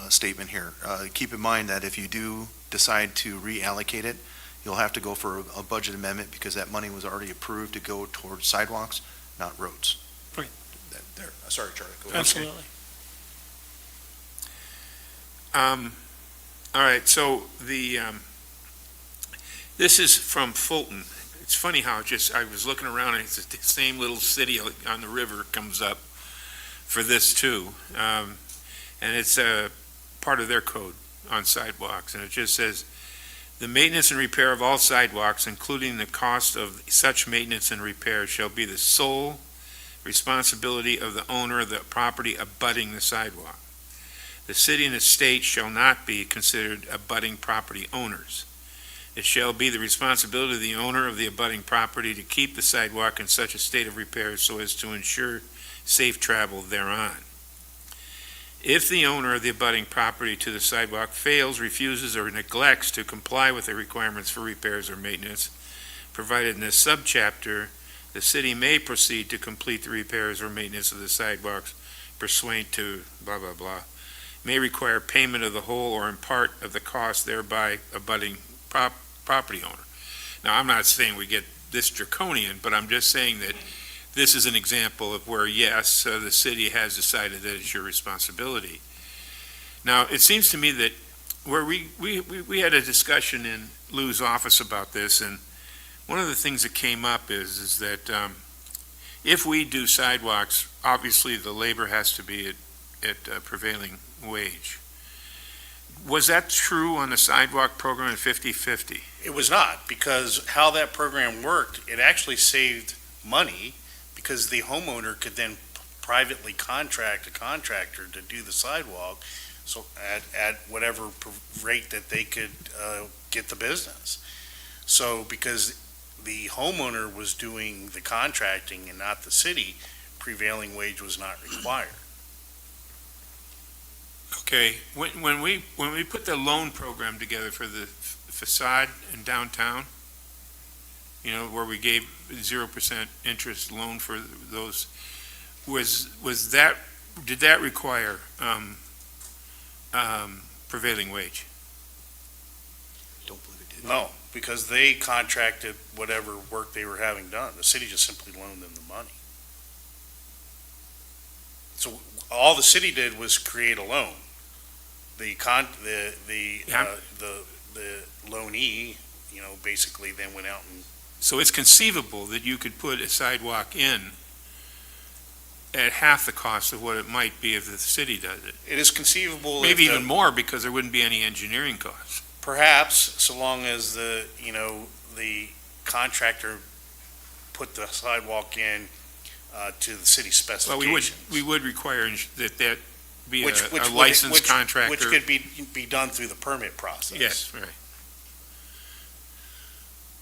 statement here. Keep in mind that if you do decide to reallocate it, you'll have to go for a budget amendment because that money was already approved to go towards sidewalks, not roads. Right. Sorry, Charlie. Go ahead. Absolutely. All right, so This is from Fulton. It's funny how I was looking around and it's the same little city on the river comes up for this too. And it's part of their code on sidewalks. And it just says, the maintenance and repair of all sidewalks, including the cost of such maintenance and repair, shall be the sole responsibility of the owner of the property abutting the sidewalk. The city and the state shall not be considered abutting property owners. It shall be the responsibility of the owner of the abutting property to keep the sidewalk in such a state of repair so as to ensure safe travel thereon. If the owner of the abutting property to the sidewalk fails, refuses, or neglects to comply with the requirements for repairs or maintenance provided in this subchapter, the city may proceed to complete the repairs or maintenance of the sidewalks pursuant to blah, blah, blah, may require payment of the whole or in part of the cost thereby abutting property owner. Now, I'm not saying we get this draconian, but I'm just saying that this is an example of where, yes, the city has decided that it's your responsibility. Now, it seems to me that where we had a discussion in Lou's office about this, and one of the things that came up is that if we do sidewalks, obviously the labor has to be at prevailing wage. Was that true on the sidewalk program at 50/50? It was not, because how that program worked, it actually saved money because the homeowner could then privately contract a contractor to do the sidewalk, so at whatever rate that they could get the business. So because the homeowner was doing the contracting and not the city, prevailing wage was not required. Okay, when we put the loan program together for the facade in downtown, you know, where we gave 0% interest loan for those, did that require prevailing wage? Don't believe it did. No, because they contracted whatever work they were having done. The city just simply loaned them the money. So all the city did was create a loan. The loanee, you know, basically then went out and. So it's conceivable that you could put a sidewalk in at half the cost of what it might be if the city does it. It is conceivable. Maybe if even more, because there wouldn't be any engineering costs. Perhaps, so long as the contractor put the sidewalk in to the city Well, specifications. we would require that be Which a licensed contractor. Which could be done through the permit process. Yes, right.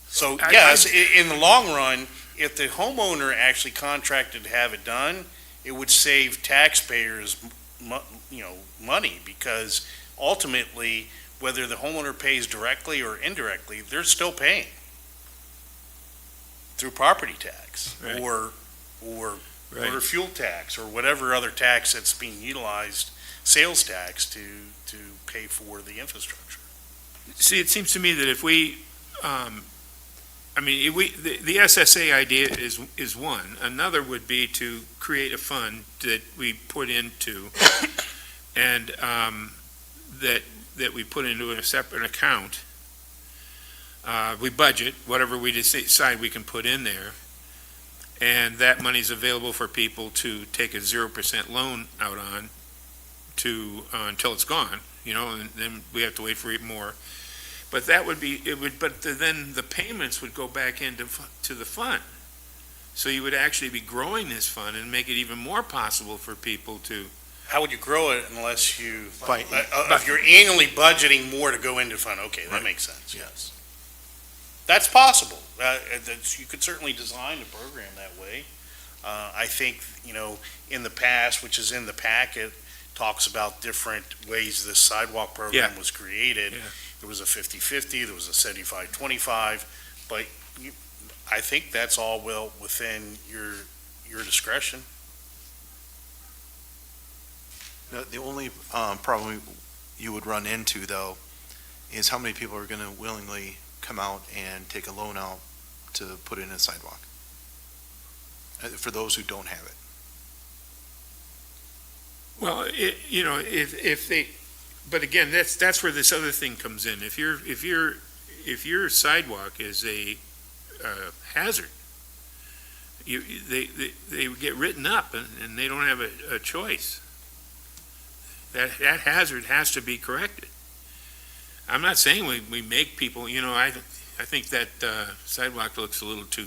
So, I- yes, in the long run, if the homeowner actually contracted to have it done, it would save taxpayers, money, because ultimately, whether the homeowner pays directly or indirectly, they're still paying through property tax Right. or Right. motor fuel tax or whatever other tax that's being utilized, sales tax to pay for the infrastructure. See, it seems to me that if we, the SSA idea is one. Another would be to create a fund that we put into, and that we put into a separate account. We budget whatever we decide we can put in there, and that money's available for people to take a 0% loan out on until it's gone, and then we have to wait for even more. But then the payments would go back into the fund. So you would actually be growing this fund and make it even more possible for people to. How would you grow it unless you, By- if you're annually budgeting more to go into fund? Okay, that Right. makes sense, yes. That's possible. You could certainly design the program that way. I think, in the past, which is in the packet, talks about different ways this sidewalk program Yeah. was created. Yeah. There was a 50/50, there was a 75/25, but I think that's all well within your discretion. The only problem you would run into, though, is how many people are going to willingly come out and take a loan out to put in a sidewalk, for those who don't have it. Well, if they, but again, that's where this other thing comes in. If you're if your sidewalk is a hazard, they get written up and they don't have a choice. That hazard has to be corrected. I'm not saying we make people, I think that sidewalk looks a little too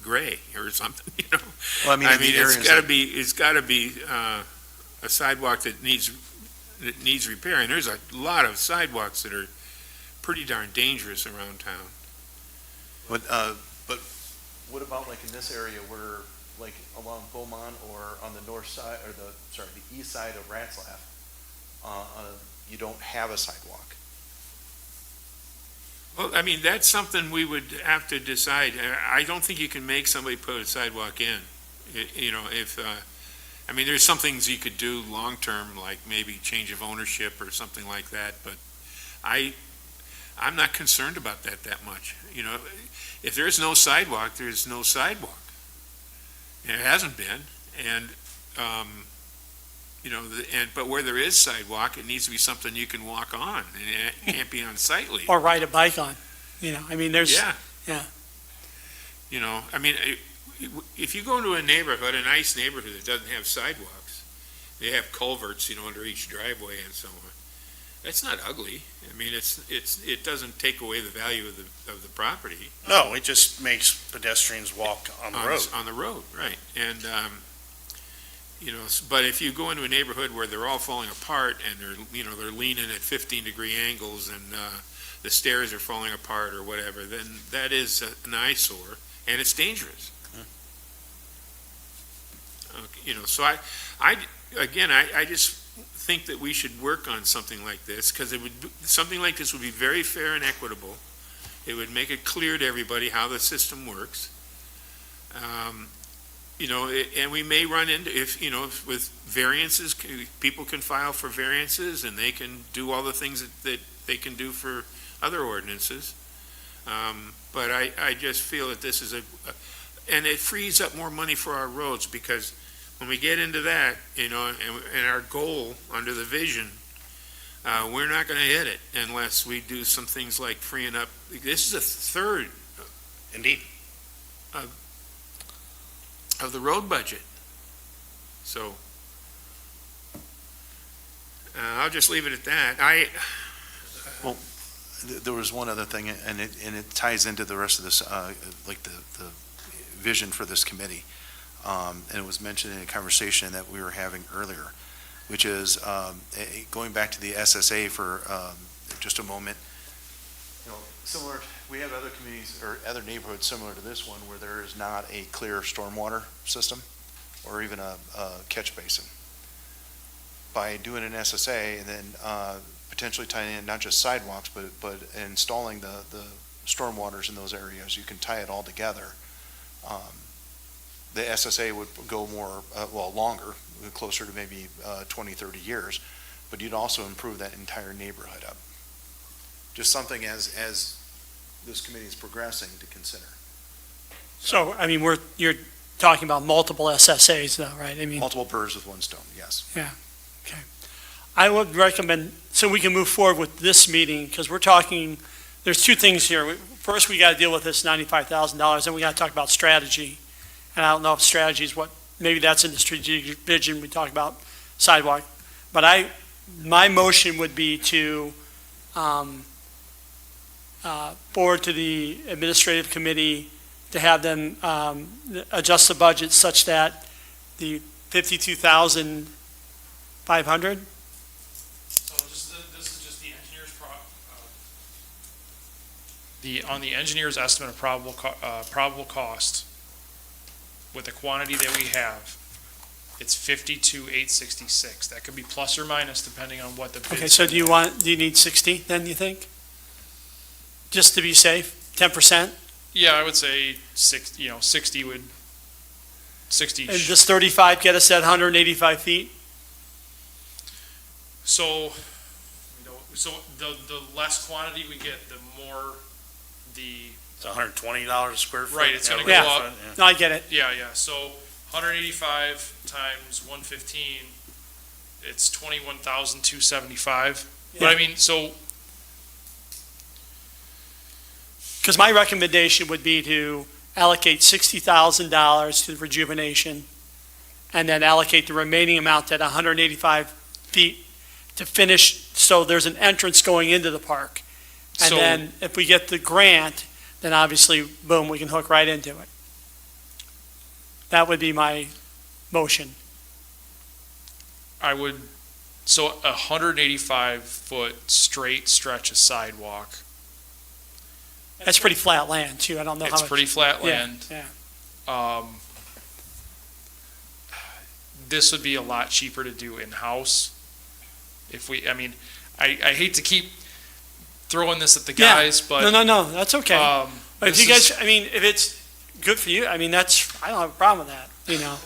gray or something, Well, I mean, in the it's areas gotta be a sidewalk that needs repair, and there's a lot of sidewalks that are pretty darn dangerous around town. But what about like in this area where, like along Bauman or on the north side, or the east side of Ratzlaff, you don't have a sidewalk? Well, I mean, that's something we would have to decide. I don't think you can make somebody put a sidewalk in. I mean, there's some things you could do long-term, like maybe change of ownership or something like that, but I'm not concerned about that much. If there's no sidewalk, there's no sidewalk. It hasn't been, and, but where there is sidewalk, it needs to be something you can walk on, and it can't be unsightly. Or ride a bike on, I mean, there's. Yeah. Yeah. I mean, if you go into a neighborhood, a nice neighborhood that doesn't have sidewalks, they have culverts, under each driveway and so on. That's not ugly. I mean, it doesn't take away the value of the property. No, it just makes pedestrians walk on the road. On the road, right. And, but if you go into a neighborhood where they're all falling apart and they're leaning at 15-degree angles and the stairs are falling apart or whatever, then that is an eyesore and it's dangerous. So I just think that we should work on something like this, because something like this would be very fair and equitable. It would make it clear to everybody how the system works. And we may run into, with variances, people can file for variances and they can do all the things that they can do for other ordinances. But I just feel that this is and it frees up more money for our roads, because when we get into that, and our goal under the vision, we're not going to hit it unless we do some things like freeing up. This is a third. Indeed. Of the road budget. So I'll just leave it at that. There was one other thing, and it ties into the rest of this, like the vision for this committee. And it was mentioned in a conversation that we were having earlier, which is going back to the SSA for just a moment. Similar, we have other communities or other neighborhoods similar to this one where there is not a clear stormwater system or even a catch basin. By doing an SSA and then potentially tying in not just sidewalks, but installing the stormwaters in those areas, you can tie it all together. The SSA would go more, longer, closer to maybe 20, 30 years, but you'd also improve that entire neighborhood up. Just something as this committee is progressing to consider. So, I mean, you're talking about multiple SSAs though, right? I mean, Multiple birds with one stone, yes. okay. I would recommend, so we can move forward with this meeting, because we're talking, there's two things here. First, we got to deal with this $95,000, and we got to talk about strategy. And I don't know if strategy is maybe that's in the strategic vision, we talk about sidewalk. But my motion would be to forward to the administrative committee to have them adjust the budget such that the $52,500. So this is just the engineer's on the engineer's estimate of probable cost with the quantity that we have, it's 52,866. That could be plus or minus depending on what the bid. Okay, so do you need 60 then, you think? Just to be safe, 10%? Yeah, I would say 60 would, 60. And does 35 get us at 185 feet? So the less quantity we get, the more It's $120 a square foot. Right, it's gonna go Yeah. up. No, I get it. Yeah, so 185 times 115, it's 21,275. But I mean, so because my recommendation would be to allocate $60,000 to rejuvenation, and then allocate the remaining amount at 185 feet to finish, so there's an entrance going into the park. And So- then if we get the grant, then obviously, boom, we can hook right into it. That would be my motion. I would, so 185-foot straight stretch of sidewalk. That's pretty flat land, too. I don't know how much. It's pretty flat Yeah, land. yeah. This would be a lot cheaper to do in-house. If we, I mean, I hate to keep throwing this at the Yeah. guys, but. No, that's okay. But if this you guys, is- I mean, if it's good for you, I mean, I don't have a problem with that, you know?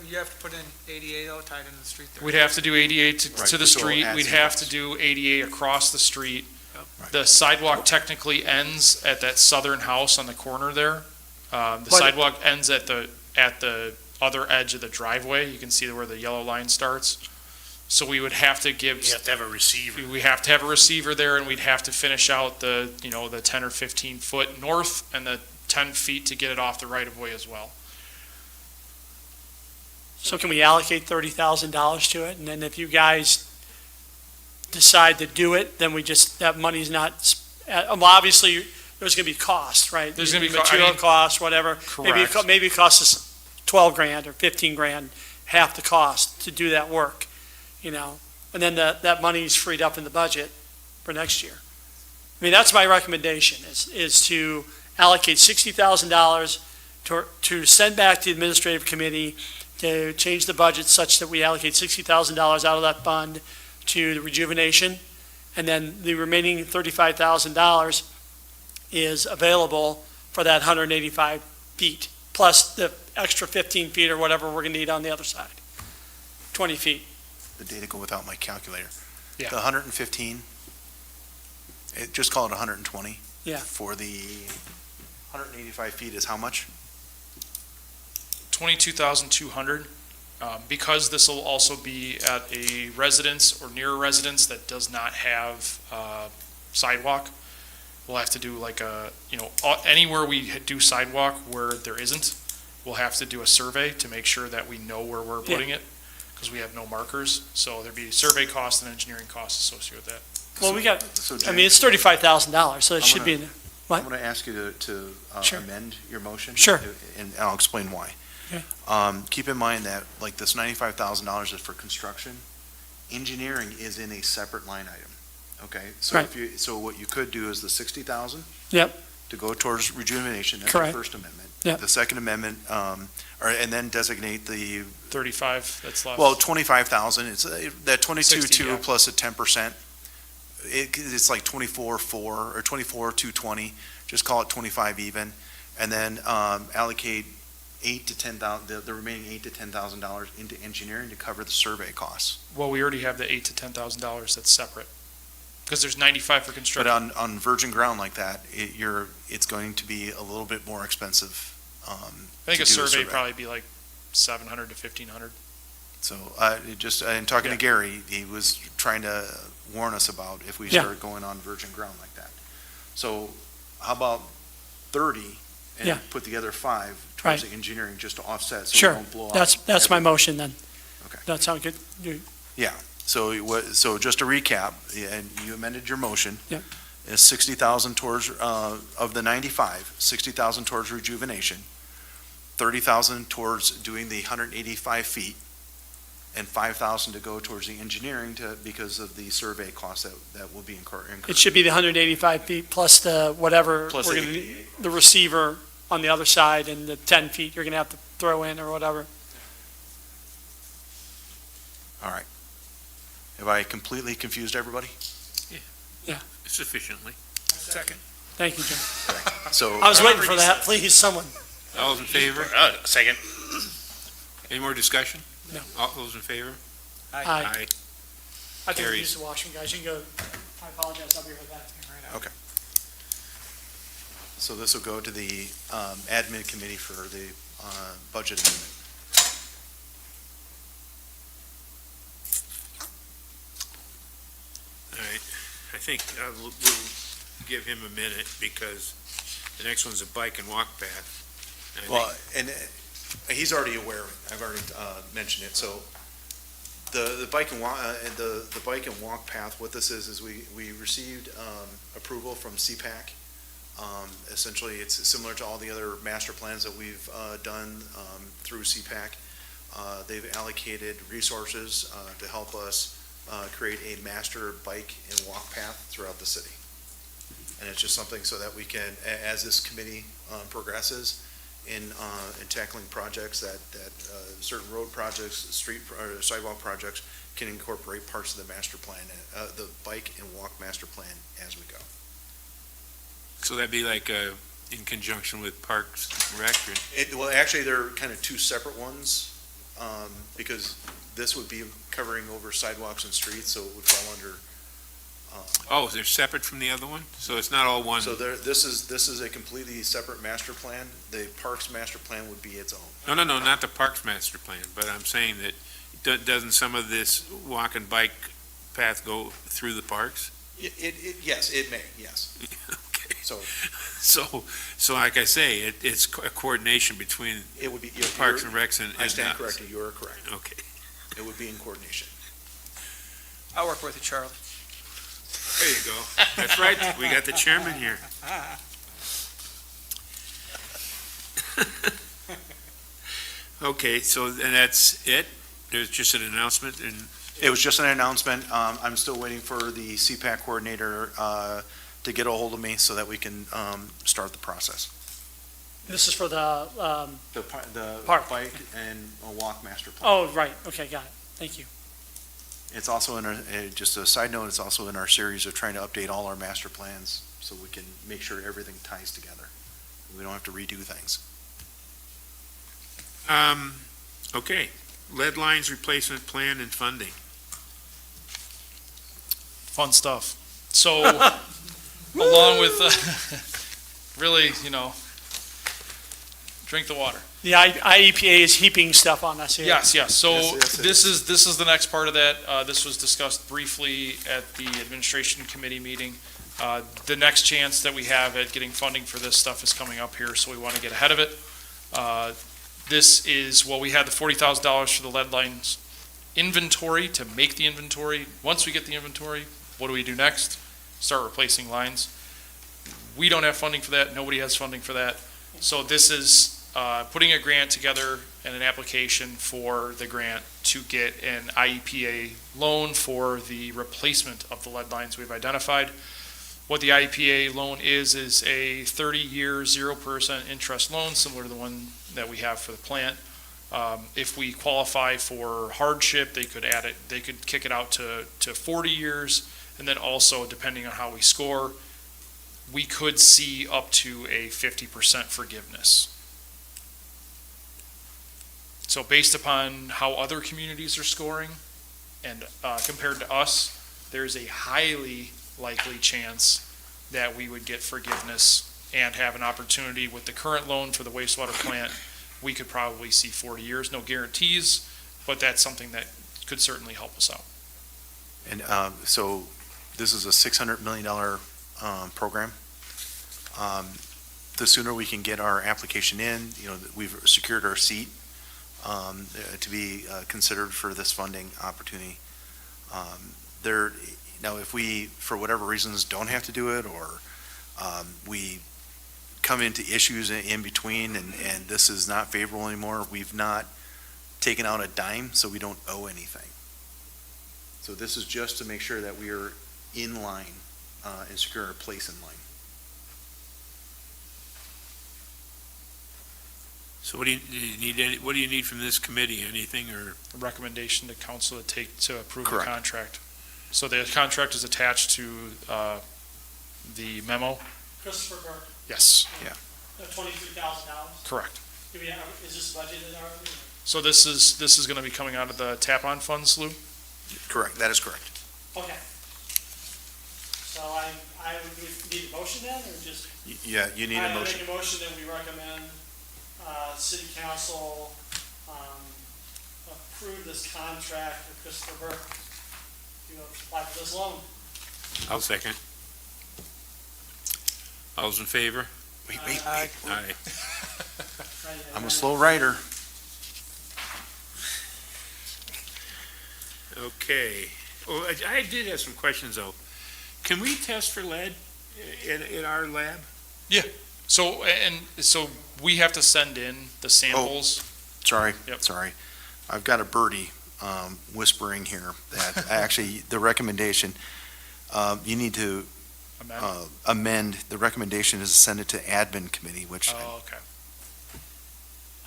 You have to put in ADA though, tied into the street there. We'd have to do ADA to Right, the which will street, add we'd some have costs. to do ADA across the street. Right. The sidewalk technically ends at that southern house on the corner there. The But- sidewalk ends at the other edge of the driveway, you can see where the yellow line starts. So we would have to give, You have to have a receiver. we have to have a receiver there, and we'd have to finish out the 10 or 15 foot north and the 10 feet to get it off the right of way as well. So can we allocate $30,000 to it? And then if you guys decide to do it, then we just, that money's not, well, obviously, there's gonna be costs, right? There's gonna be co- I Material mean- costs, whatever. Correct. Maybe it costs us 12 grand or 15 grand, half the cost to do that work, you know? And then that money's freed up in the budget for next year. I mean, that's my recommendation, is to allocate $60,000 to send back to the administrative committee to change the budget such that we allocate $60,000 out of that fund to the rejuvenation, and then the remaining $35,000 is available for that 185 feet, plus the extra 15 feet or whatever we're gonna need on the other side. 20 feet. The data go without my calculator. Yeah. The 115, just call it 120. Yeah. For the 185 feet is how much? 22,200. Because this will also be at a residence or near a residence that does not have sidewalk, we'll have to do like anywhere we do sidewalk where there isn't, we'll have to do a survey to make sure that we know where we're putting it, because we have no markers. So there'd be survey costs and engineering costs associated with that. Well, we got, So I mean, it's $35,000, so it I'm should gonna- be in there. What? I'm going to ask you to Sure. amend your motion. Sure. And I'll explain why. Okay. Keep in mind that, like, this $95,000 is for construction. Engineering is in a separate line item, okay? So Right. so what you could do is the 60,000. Yep. To go towards rejuvenation, that's the Correct. First Amendment. Yep. The Second Amendment, and then designate the 35, that's left. Well, 25,000, it's, that 22.2 60, yeah. plus a 10%, it's like 24.4 or 24,220, just call it 25 even, and then allocate 8 to 10,000, the remaining $8 to $10,000 into engineering to cover the survey costs. Well, we already have the $8,000 to $10,000 that's separate, because there's 95 for But construction. on virgin ground like that, it's going to be a little bit more expensive. I think to a do survey would probably be like 700 to 1,500. So, in talking to Yeah. Gary, he was trying to warn us about if we Yeah. start going on virgin ground like that. So, how about 30 Yeah. and put together 5 towards Right. the engineering just to offset, so we Sure. don't blow out. That's my every- motion then. Okay. That sound good? So just to recap, and you amended your motion. Yep. Is 60,000 towards, of the 95, 60,000 towards rejuvenation, 30,000 towards doing the 185 feet, and 5,000 to go towards the engineering because of the survey costs that will be incurred. It should be the 185 feet plus the whatever, Plus we're the gonna, 88. the receiver on the other side and the 10 feet you're gonna have to throw in or whatever. All right. Have I completely confused everybody? Sufficiently. Second. Thank you, Jim. So, I was waiting for that, please, someone. All those in favor? Second. Any more discussion? No. All those in favor? Aye. I think we Carries. use the washroom, guys, you can go, I apologize, I'll be right back. so this will go to the admin committee for the budget amendment. All right, I think we'll give him a minute because The next one's a bike and walk path. And I think- Well, and he's already aware of it. I've already mentioned it. So the bike and walk, the bike and walk path, what this is we received approval from CPAC. Essentially, it's similar to all the other master plans that we've done through CPAC. They've allocated resources to help us create a master bike and walk path throughout the city. And it's just something so that we can, as this committee progresses in tackling projects that certain road projects, street or sidewalk projects can incorporate parts of the master plan, the bike and walk master plan as we go. So that'd be like in conjunction with Parks and Rec? Well, actually, they're kind of two separate ones, because this would be covering over sidewalks and streets, so it would fall under. Oh, they're separate from the other one? So it's not all one? So this is a completely separate master plan. The Parks master plan would be its own. No, not the Parks Master Plan, but I'm saying that doesn't some of this walk and bike path go through the parks? Yes, it may, yes. Okay. So So like I say, it's a coordination between it would be. Parks and Recs and. I stand us. corrected, you are correct. Okay. It would be in coordination. I'll work with you, Charlie. There you go. That's right. We got the chairman here. Okay, so and that's it? There's just an announcement and, It was just an announcement. I'm still waiting for the CPAC coordinator to get a hold of me so that we can start the process. This is for the, The Park. bike and a walk master plan. oh, right, okay, got it. Thank you. It's also in our, just a side note, it's also in our series of trying to update all our master plans so we can make sure everything ties together. We don't have to redo things. okay. Lead lines replacement plan and funding. Fun stuff. So, along with, really, drink the water. The IEPA is heaping stuff on us here. Yes. So Yes, it this is the next part of that. This was discussed briefly at the administration committee meeting. The next chance that we have at getting funding for this stuff is coming up here, so we want to get ahead of it. This is, we had the $40,000 for the lead lines inventory to make the inventory. Once we get the inventory, what do we do next? Start replacing lines. We don't have funding for that. Nobody has funding for that. So this is putting a grant together and an application for the grant to get an IEPA loan for the replacement of the lead lines we've identified. What the IEPA loan is a 30-year, 0% interest loan, similar to the one that we have for the plant. If we qualify for hardship, they could kick it out to 40 years, and then also, depending on how we score, we could see up to a 50% forgiveness. So based upon how other communities are scoring and compared to us, there's a highly likely chance that we would get forgiveness and have an opportunity with the current loan for the wastewater plant. We could probably see 40 years, no guarantees, but that's something that could certainly help us out. And so this is a $600 million program. The sooner we can get our application in, we've secured our seat to be considered for this funding opportunity. Now, if we, for whatever reasons, don't have to do it, or we come into issues in between and this is not favorable anymore, we've not taken out a dime, so we don't owe anything. So this is just to make sure that we are in line and secure our place in line. So what do you need from this committee? Anything or? A recommendation to council to approve the Correct. contract. So the contract is attached to the memo? Christopher Burke, Yes, $23,000. correct. Is this budgeted already? So this is going to be coming out of the tap-on funds, Lou? Correct, that is correct. Okay. So I would need a motion then, or just? Yeah, you need a I motion. make a motion that we recommend city council approve this contract with Christopher Burke to apply for this loan. I'll second. All those in favor? Wait. Aye. I'm a slow writer. Okay. Well, I did have some questions, though. Can we test for lead in our lab? So, so we have to send in the samples. Sorry. Yep. Sorry. I've got a birdie whispering here that actually the recommendation, you need to amend, the recommendation is to send it to admin committee, which, Oh, okay.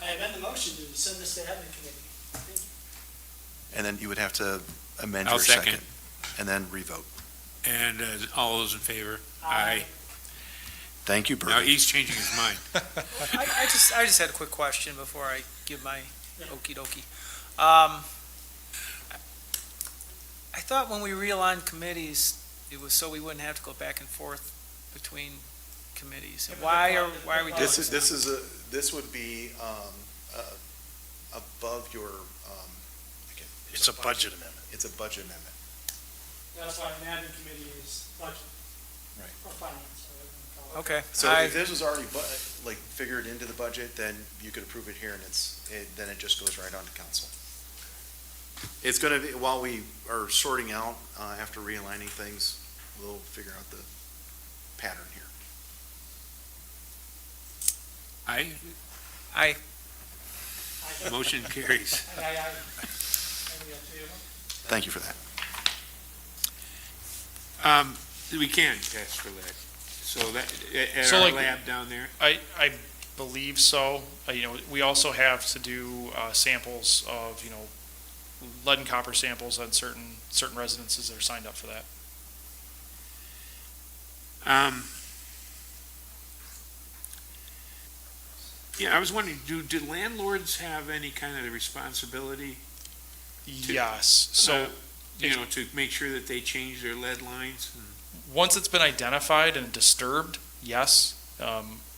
I amend the motion to send this to admin committee. and then you would have to amend I'll your second. second. And then revote. And all those in favor? Aye. Thank you, Now, birdie. he's changing his mind. I just had a quick question before I give my okey dokey. I thought when we realigned committees, it was so we wouldn't have to go back and forth between committees. Why are we doing This this? this would be above your. It's a budget amendment. It's a budget amendment. That's why an admin committee is budget. Right. Or finance, or whatever you call it. Okay. So if this was already figured into the budget, then you could approve it here, and then it just goes right on to council. It's gonna be, while we are sorting out, after realigning things, we'll figure out the pattern here. Aye. Motion carries. Thank you for that. We can test for lead. So that, at So, our like- lab down there? I believe so. We also have to do samples of, lead and copper samples on certain residences that are signed up for that. Yeah, I was wondering, do landlords have any kind of responsibility, Yes. So to make sure that they change their lead lines? once it's been identified and disturbed, yes.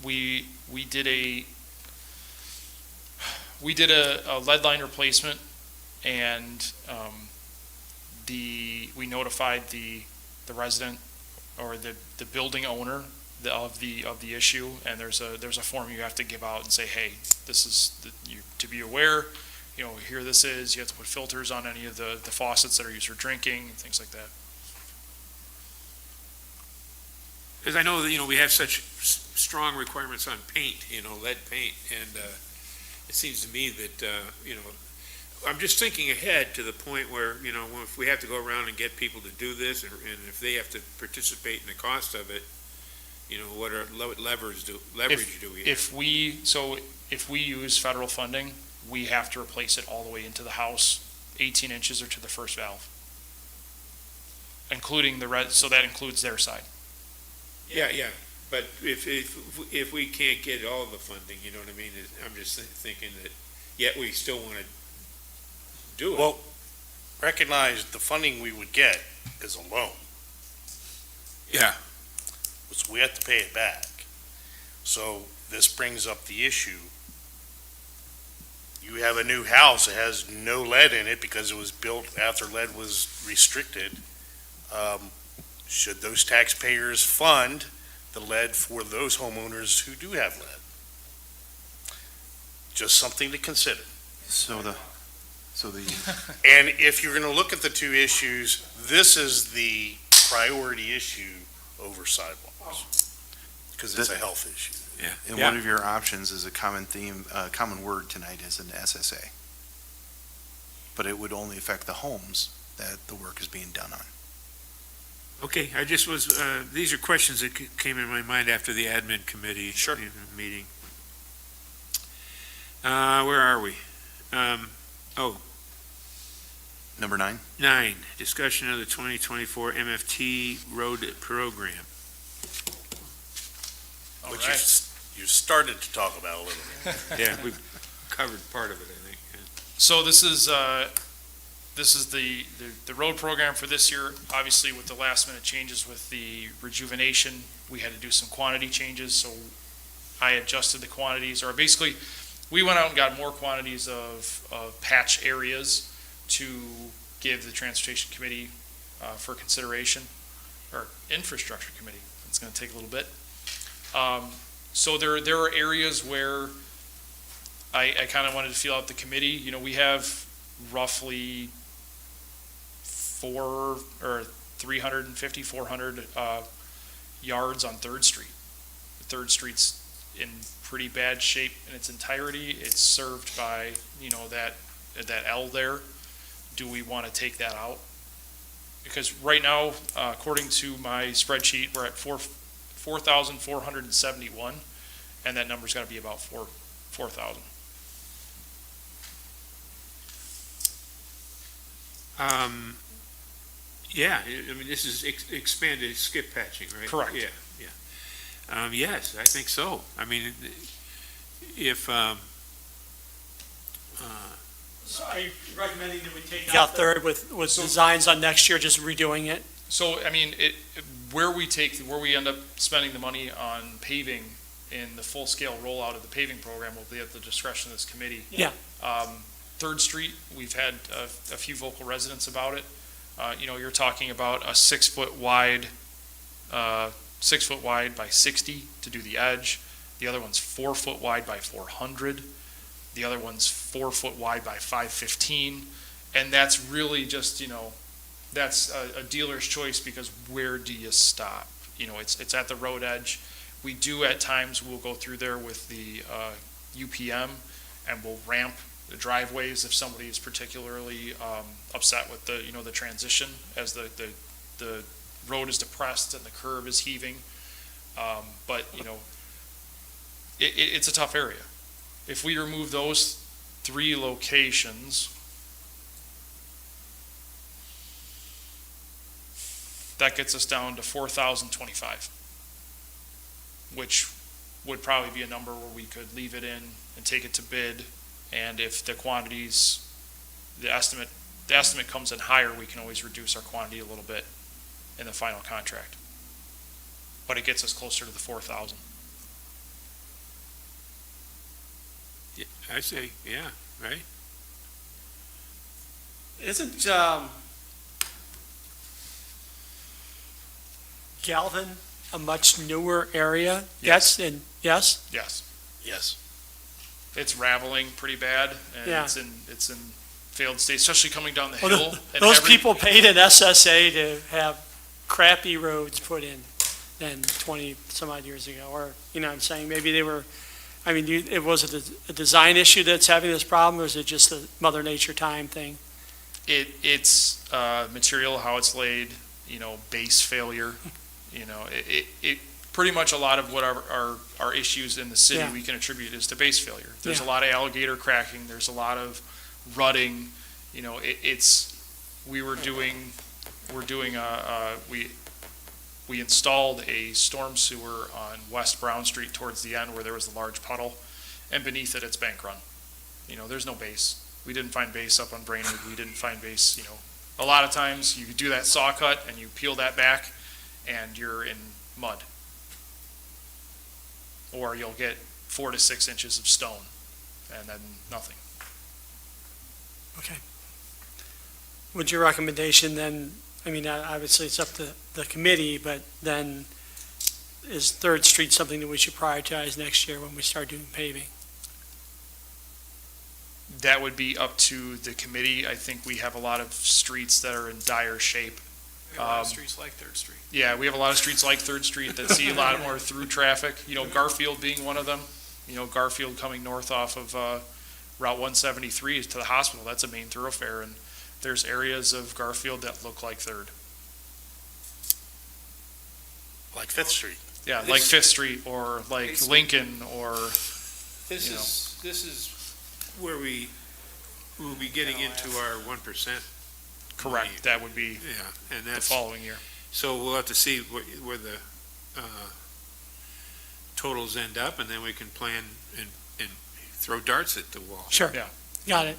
We did a lead line replacement, and we notified the resident or the building owner of the issue, and there's a form you have to give out and say, hey, this is you to be aware. Here this is. You have to put filters on any of the faucets that are used for drinking and things like that. Because I know that, we have such strong requirements on paint, lead paint, and it seems to me that, I'm just thinking ahead to the point where, if we have to go around and get people to do this, and if they have to participate in the cost of it, what leverage do we have? If we use federal funding, we have to replace it all the way into the house, 18 inches or to the first valve, including so that includes their side. Yeah, but if we can't get all the funding, you know what I mean? I'm just thinking that, yet we still want to do it. Well, recognize the funding we would get is a loan, Yeah. so we have to pay it back. So this brings up the issue. You have a new house that has no lead in it because it was built after lead was restricted. Should those taxpayers fund the lead for those homeowners who do have lead? Just something to consider. And if you're going to look at the two issues, this is the priority issue over sidewalks, because it's a health issue. And one of your options is a common theme, common word tonight is an SSA. But it would only affect the homes that the work is being done on. Okay, I just was, these are questions that came in my mind after the admin committee meeting. Where are we? Number 9? 9, discussion of the 2024 MFT road program. Which you started to talk about a little bit. Yeah, we've covered part of it, I think. So this is the road program for this year. Obviously, with the last minute changes with the rejuvenation, we had to do some quantity changes. So I adjusted the quantities, or basically, we went out and got more quantities of patch areas to give the Transportation Committee for consideration, or Infrastructure Committee. It's going to take a little bit. So there are areas where I kind of wanted to feel out the committee. You know, we have roughly 350, 400 yards on Third Street. Third Street's in pretty bad shape in its entirety. It's served by, you know, that L there. Do we want to take that out? Because right now, according to my spreadsheet, we're at 4,471, and that number's got to be about 4,000. Yeah, I mean, this is expanded skip patching, right? Correct. Yeah, yeah. Yes, I think so. I mean, if, So are you recommending that we take out Third with designs on next year, just redoing it? So, I mean, where we end up spending the money on paving in the full-scale rollout of the paving program will be at the discretion of this committee. Yeah. Third Street, we've had a few vocal residents about it. You know, you're talking about a 6 foot wide by 60 to do the edge. The other one's 4 foot wide by 400. The other one's 4 foot wide by 515. And that's really just, you know, that's a dealer's choice, because where do you stop? You know, it's at the road edge. We do at times, we'll go through there with the UPM, and we'll ramp the driveways if somebody is particularly upset with the, you know, the transition as the road is depressed and the curb is heaving. But, you know, it's a tough area. If we remove those 3 locations, that gets us down to 4,025, which would probably be a number where we could leave it in and take it to bid. And if the quantities, the estimate comes in higher, we can always reduce our quantity a little bit in the final contract. But it gets us closer to the 4,000. yeah, I say, yeah, right? Isn't Galvin a much newer area? Yes. Yes? Yes. Yes. It's raveling pretty bad, and Yeah. it's in failed state, especially coming down the Well, hill. And those every- people paid an SSA to have crappy roads put in than 20 some odd years ago, or, you know what I'm saying, maybe they were, I mean, was it a design issue that's having this problem, or is it just a Mother Nature time thing? It's material, how it's laid, you know, base failure, you know, it pretty much a lot of what our issues in the city Yeah. we can attribute is to base failure. There's a Yeah. lot of alligator cracking, there's a lot of rutting, you know, we installed a storm sewer on West Brown Street towards the end where there was a large puddle, and beneath it, it's bank run. You know, there's no base. We didn't find base up on Brainerd, we didn't find base, you know. A lot of times, you do that saw cut and you peel that back, and you're in mud. Or you'll get 4 to 6 inches of stone, and then nothing. Okay. Would your recommendation then, I mean, obviously it's up to the committee, but then is Third Street something that we should prioritize next year when we start doing paving? That would be up to the committee. I think we have a lot of streets that are in dire shape. We have a lot of streets like Third Street. Yeah, we have a lot of streets like Third Street that see a lot more through traffic, you know, Garfield being one of them. You know, Garfield coming north off of Route 173 to the hospital, that's a main thoroughfare, and there's areas of Garfield that look like Third. Like Fifth Street. Yeah, like Fifth Street, or like Basically- Lincoln, or, This You know. this is Where we will be getting into our 1%. correct, that would be Yeah, and the that's, following year. so we'll have to see where the totals end up, and then we can plan and throw darts at the wall. Sure. Yeah. Got it.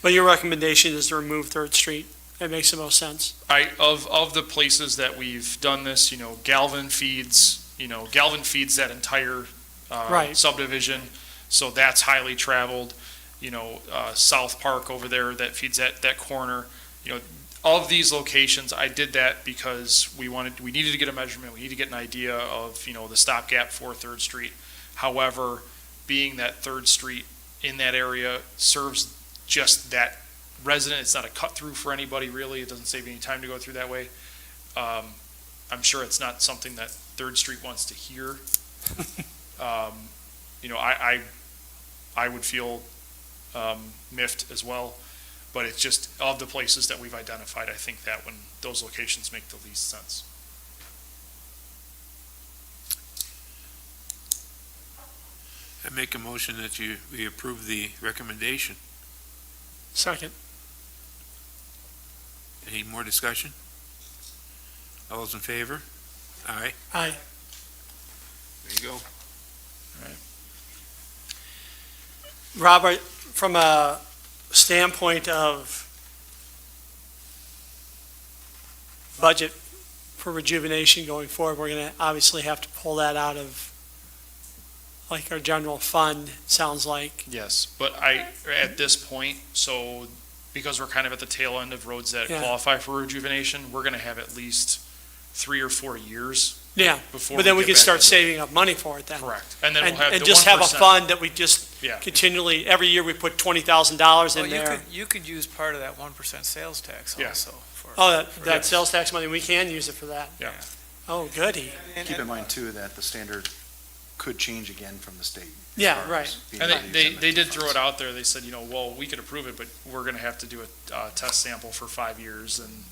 But your recommendation is to remove Third Street? That makes the most sense. Of the places that we've done this, you know, Galvin feeds that entire Right. subdivision, so that's highly traveled. You know, South Park over there that feeds that corner. You know, of these locations, I did that because we needed to get a measurement, we need to get an idea of, you know, the stopgap for Third Street. However, being that Third Street in that area serves just that resident, it's not a cut through for anybody really, it doesn't save any time to go through that way. I'm sure it's not something that Third Street wants to hear. You know, I would feel miffed as well, but it's just, of the places that we've identified, I think that when those locations make the least sense. I make a motion that we approve the recommendation. Second. Any more discussion? All those in favor? Aye. Aye. There you go. Robert, from a standpoint of budget for rejuvenation going forward, we're going to obviously have to pull that out of like our general fund, sounds like. Yes, but at this point, so because we're kind of at the tail end of roads that Yeah. qualify for rejuvenation, we're gonna have at least 3 or 4 years Yeah, before. but then we get could back start to- saving up money for it then. Correct, and then we'll have the 1%. And just have a fund that we just Yeah, continually, every year we put $20,000 Well, in there. you could use part of that 1% sales tax Yeah. also. For Oh, that Yes. sales tax money, we can use it for that. Yeah. Oh, goody. Keep in mind too that the standard could change again from the state. Yeah, as far right. as being and able to use they MFT did throw funds. it out there, they said, you know, well, we could approve it, but we're gonna have to do a test sample for 5 years, and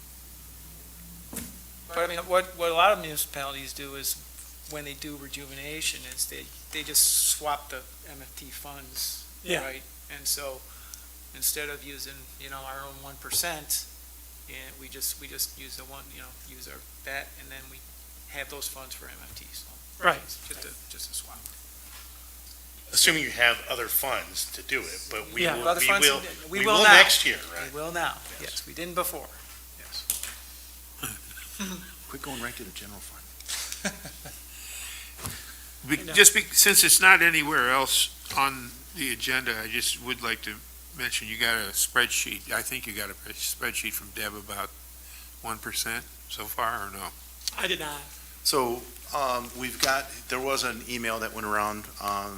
But I mean, what a lot of municipalities do is, when they do rejuvenation, is they just swap the MFT funds, Yeah. right? And so, instead of using, our own 1%, and we just use the one, use that, and then we have those funds for MFTs. Right. It's just a swap. Assuming you have other funds to do it, but we Yeah. will, Other funds, we we will will now. next year, We right? will now, Yes. yes, we didn't before, yes. Quit going right to the general fund. Since it's not anywhere else on the agenda, I just would like to mention, you got a spreadsheet, I think you got a spreadsheet from Deb about 1% so far, or no? I did not. So, there was an email that went around,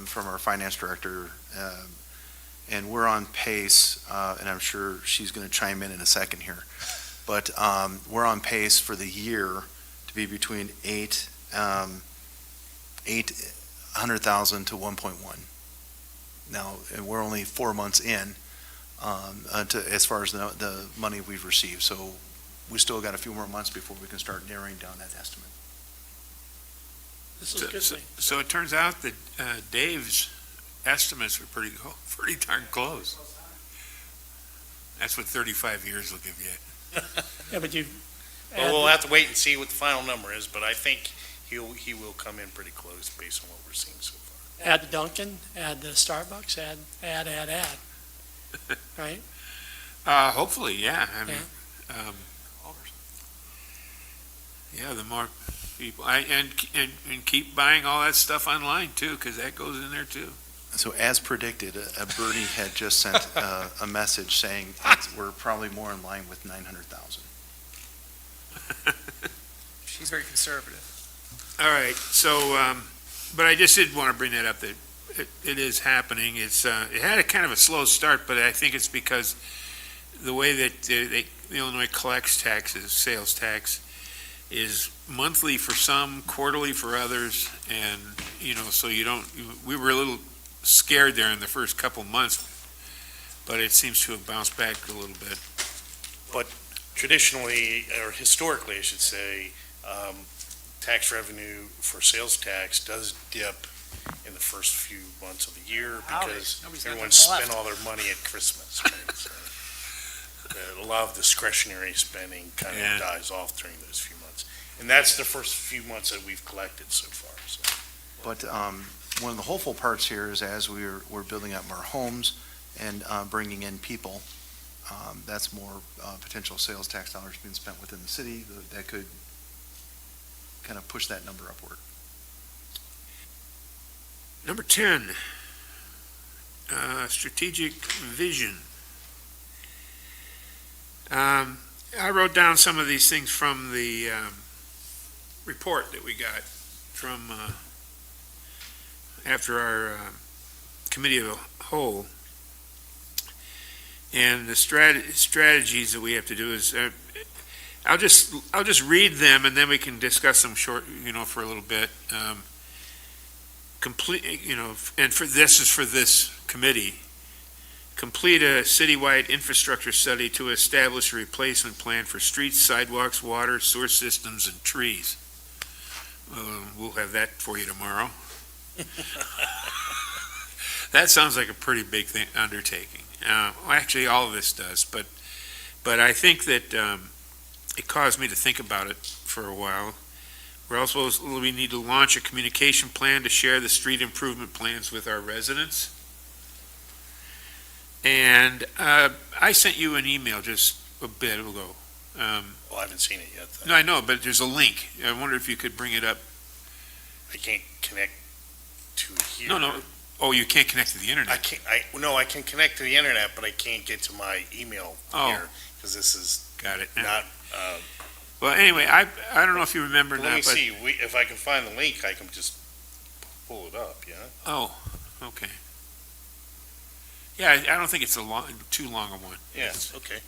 from our finance director, and we're on pace, and I'm sure she's gonna chime in a second here. But, we're on pace for the year to be between 800,000 to 1.1. Now, and we're only 4 months in, as far as the money we've received, so we still got a few more months before we can start narrowing down that estimate. This is a good thing. So it turns out that Dave's estimates were pretty darn close. That's what 35 years will give you. Yeah, but you. Well, we'll have to wait and see what the final number is, but I think he will come in pretty close based on what we're seeing so far. Add the Dunkin', add the Starbucks, add. Right? Hopefully, yeah, I mean, yeah, the more people, and keep buying all that stuff online too, because that goes in there too. So as predicted, a birdie had just sent a message saying we're probably more in line with 900,000. She's very conservative. All right, so, but I just did want to bring that up, that it is happening. It had a kind of a slow start, but I think it's because the way that the Illinois collects taxes, sales tax, is monthly for some, quarterly for others, and, so we were a little scared there in the first couple months, but it seems to have bounced back a little bit. Traditionally, or historically, I should say, tax revenue for sales tax does dip in the first few months of the year because Nobody's got everyone nothing left. spent all their money at Christmas. Right? So, a lot of discretionary spending kind Yeah. of dies off during those few months. And that's the first few months that we've collected so far. So. But one of the hopeful parts here is as we're building up more homes and bringing in people, that's more potential sales tax dollars being spent within the city that could kind of push that number upward. Number 10, strategic vision. I wrote down some of these things from the report that we got from after our committee of the whole. And the strategies that we have to do is, I'll just read them and then we can discuss them short, for a little bit. Complete, and this is for this committee. Complete a citywide infrastructure study to establish a replacement plan for streets, sidewalks, water, sewer systems, and trees. We'll have that for you tomorrow. That sounds like a pretty big undertaking. Well, actually, all of this does, but I think that it caused me to think about it for a while. We need to launch a communication plan to share the street improvement plans with our residents. And I sent you an email just a bit ago. Well, I haven't seen it yet. No, I know, but there's a link. I wonder if you could bring it up. I can't connect to here. No. Oh, you can't connect to the internet. I can't. I can connect to the internet, but I can't get to my email here because this is Got it. not. Well, anyway, I don't know if you remember Let that, me but see. If I can find the link, I can just pull it up. Yeah. oh, okay. Yeah, I don't think it's too long a one. Yes. Okay.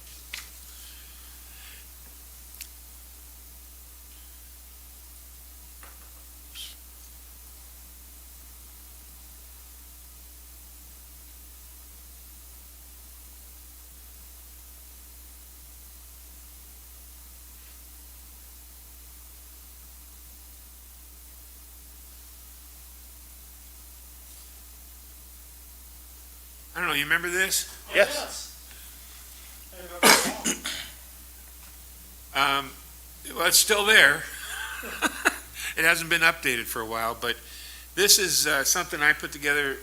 I don't know. You remember this? Yes. Well, it's still there. It hasn't been updated for a while, but this is something I put together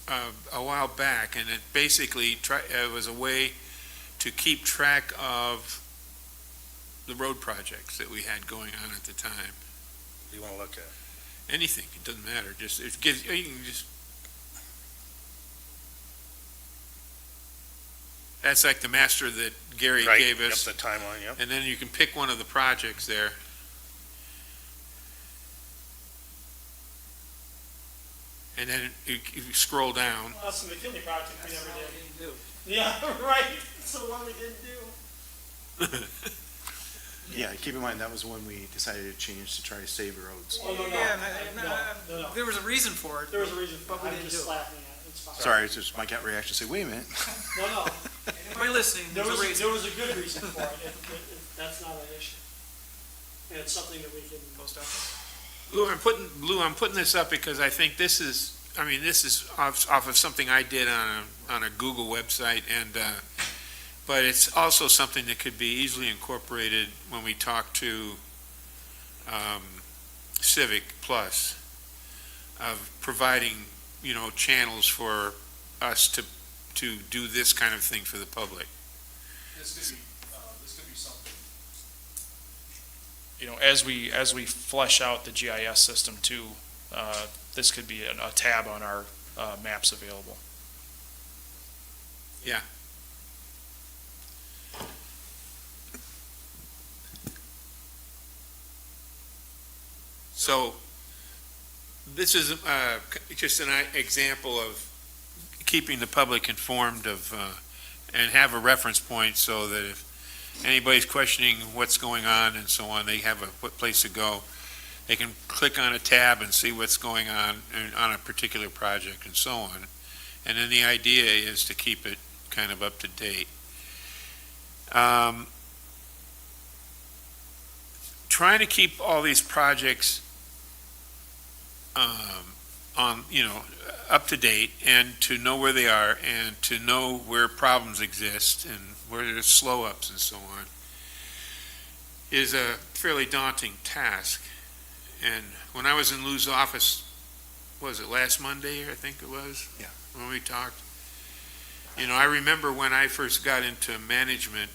a while back, and it basically it was a way to keep track of the road projects that we had going on at the time. What do you want to look at? Anything, it doesn't matter. Just it gives you can just. That's like the master that Gary Right. gave us. Yep, the timeline. Yep. And then you can pick one of the projects there. And then you scroll down. Well, that's the McKinley project we never did. Yeah, right. It's the one we didn't do. Yeah, keep in mind, that was when we decided to change to try to save roads. Oh, no. There was a reason for it. There was a reason, But we I'm didn't just do it. laughing at it. It's fine. Sorry, it's just my gut reaction, say, wait a minute. No. Anybody listening, There there's a reason. was a good reason for it. That's not an issue. And it's something that we can. Post office. Lou, I'm putting this up because I think this is off of something I did on a Google website, and but it's also something that could be easily incorporated when we talk to Civic Plus, of providing, channels for us to do this kind of thing for the public. This could be something. As we flesh out the GIS system too, this could be a tab on our maps available. Yeah. So this is just an example of keeping the public informed of, and have a reference point so that if anybody's questioning what's going on and so on, they have a place to go. They can click on a tab and see what's going on a particular project and so on. And then the idea is to keep it kind of up to date. Trying to keep all these projects up to date, and to know where they are, and to know where problems exist and where there's slow ups and so on, is a fairly daunting task. And when I was in Lou's office, was it last Monday, I think it was? Yeah. When we talked. I remember when I first got into management,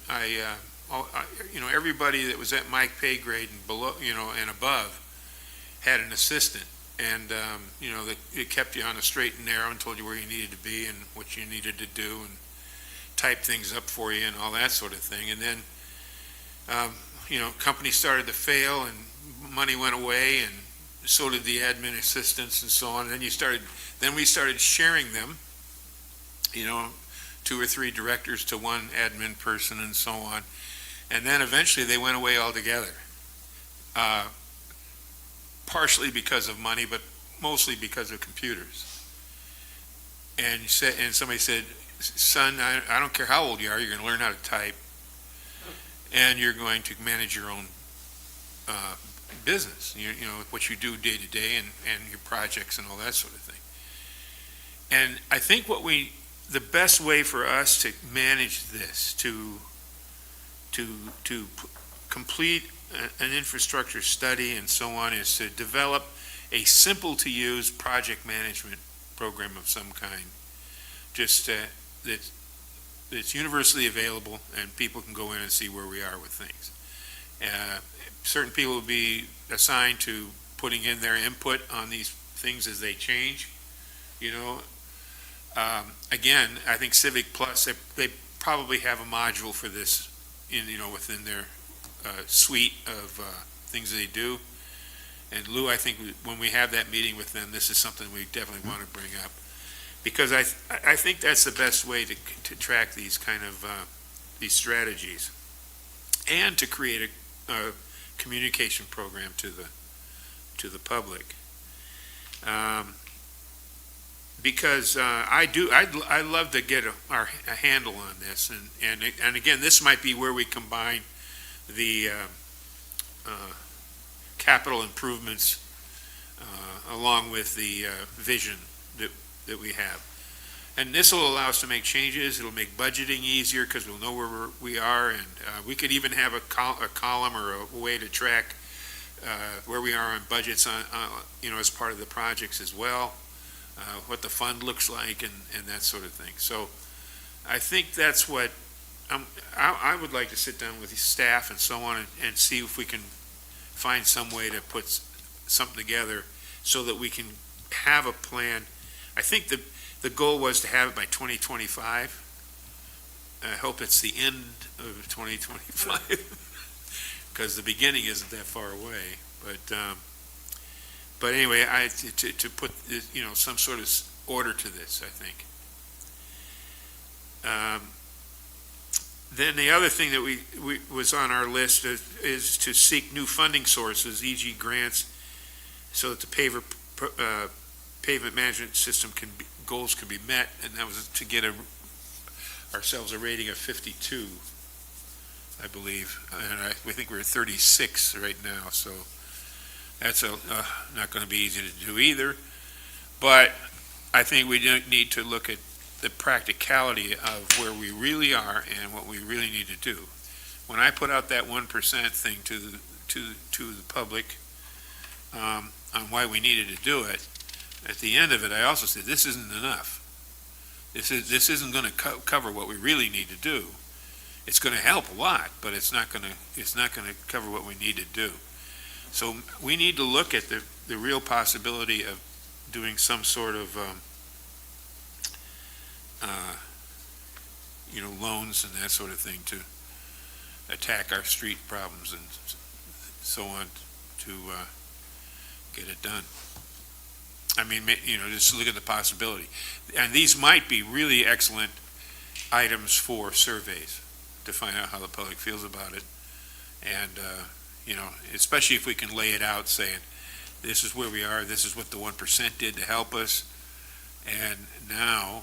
everybody that was at my pay grade and below, and above, had an assistant. And, it kept you on the straight and narrow and told you where you needed to be and what you needed to do and type things up for you and all that sort of thing. And then, companies started to fail and money went away, and so did the admin assistants and so on. And then we started sharing them, 2 or 3 directors to one admin person and so on. And then eventually they went away altogether. Partially because of money, but mostly because of computers. And somebody said, son, I don't care how old you are, you're going to learn how to type, and you're going to manage your own business, what you do day to day and your projects and all that sort of thing. And I think the best way for us to manage this, to complete an infrastructure study and so on, is to develop a simple to use project management program of some kind, just that's universally available and people can go in and see where we are with things. Certain people will be assigned to putting in their input on these things as they change. Again, I think Civic Plus, they probably have a module for this within their suite of things they do. And Lou, I think when we have that meeting with them, this is something we definitely want to bring up, because I think that's the best way to track these kind of these strategies, and to create a communication program to the public. Because I'd love to get a handle on this, and again, this might be where we combine the capital improvements along with the vision that we have. And this will allow us to make changes. It'll make budgeting easier because we'll know where we are, and we could even have a column or a way to track where we are on budgets as part of the projects as well, what the fund looks like and that sort of thing. So I think that's what I would like to sit down with the staff and so on and see if we can find some way to put something together so that we can have a plan. I think the goal was to have it by 2025. I hope it's the end of 2025 because the beginning isn't that far away. But anyway, to put some sort of order to this, I think. Then the other thing that we was on our list is to seek new funding sources, e.g. grants, so that the pavement management system goals can be met, and that was to get ourselves a rating of 52, I believe, and we think we're at 36 right now, so that's not going to be easy to do either. But I think we need to look at the practicality of where we really are and what we really need to do. When I put out that 1% thing to the public on why we needed to do it, at the end of it, I also said this isn't enough. This isn't going to cover what we really need to do. It's going to help a lot, but it's not going to cover what we need to do. So we need to look at the real possibility of doing some sort of loans and that sort of thing to attack our street problems and so on to get it done. I mean, just look at the possibility. And these might be really excellent items for surveys to find out how the public feels about it. And, especially if we can lay it out saying, this is where we are, this is what the 1% did to help us. And now,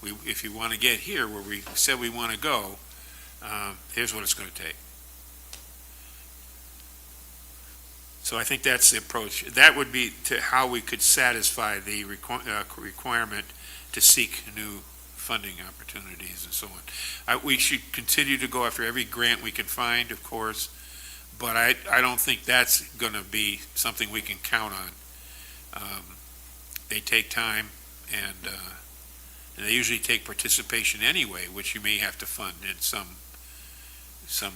if you want to get here where we said we want to go, here's what it's going to take. So I think that's the approach. That would be to how we could satisfy the requirement to seek new funding opportunities and so on. We should continue to go after every grant we can find, of course, but I don't think that's going to be something we can count on. They take time, and they usually take participation anyway, which you may have to fund in some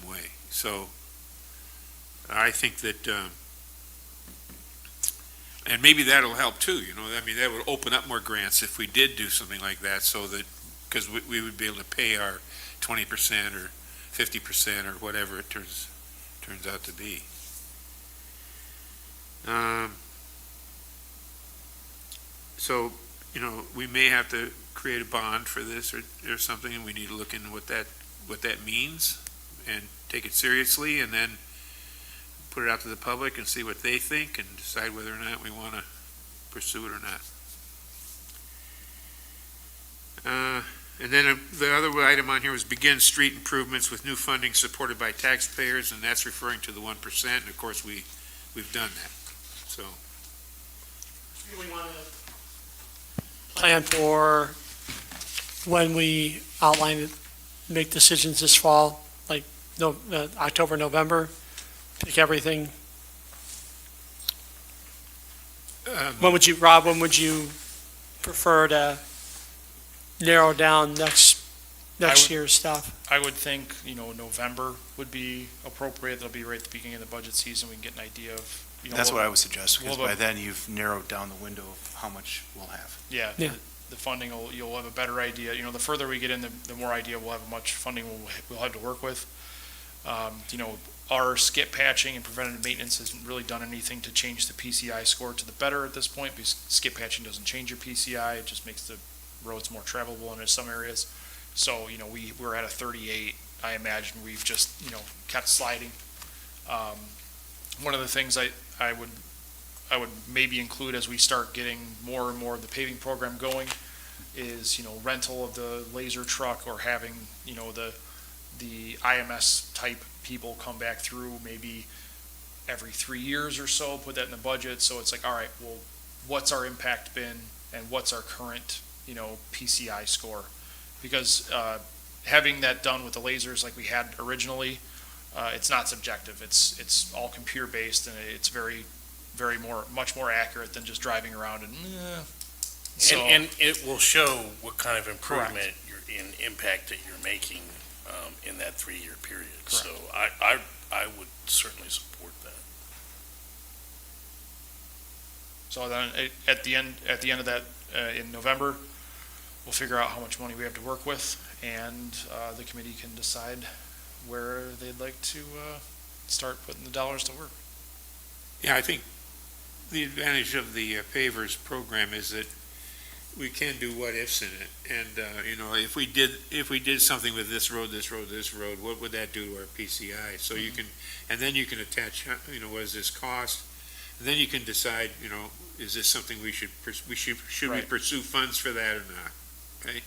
way. So I think that, and maybe that'll help too. That would open up more grants if we did do something like that, so that because we would be able to pay our 20% or 50% or whatever it turns out to be. So, we may have to create a bond for this or something, and we need to look into what that means and take it seriously, and then put it out to the public and see what they think and decide whether or not we want to pursue it or not. And then the other item on here was begin street improvements with new funding supported by taxpayers, and that's referring to the 1%, and of course, we've done that, so. Do we want to plan for when we outline it, make decisions this fall, like October, November, pick everything? When would you prefer to narrow down next year's stuff? I would think, November would be appropriate. That'll be right at the beginning of the budget season. We can get an idea of, That's what I would suggest, because well, by then you've narrowed down the window of how much we'll have. Yeah, Yeah. the funding, you'll have a better idea. The further we get in, the more idea we'll have how much funding we'll have to work with. Our skip patching and preventative maintenance hasn't really done anything to change the PCI score to the better at this point, because skip patching doesn't change your PCI, it just makes the roads more travelable in some areas. So, we're at a 38. I imagine we've just, kept sliding. One of the things I would maybe include as we start getting more and more of the paving program going is, rental of the laser truck, or having, the IMS type people come back through maybe every 3 years or so, put that in the budget. So it's like, all right, well, what's our impact been and what's our current, PCI score? Because having that done with the lasers like we had originally, it's not subjective. It's all computer based, and it's much more accurate than just driving around and. So, And it will show what kind of improvement in impact that you're making in that 3-year period. Correct. So I would certainly support that. So then at the end of that, in November, we'll figure out how much money we have to work with, and the committee can decide where they'd like to start putting the dollars to work. Yeah, I think the advantage of the pavers program is that we can do what ifs in it. And, if we did something with this road, what would that do to our PCI? So you can, and then you can attach, what does this cost? And then you can decide, is this something should we Right. pursue funds for that or not? Okay?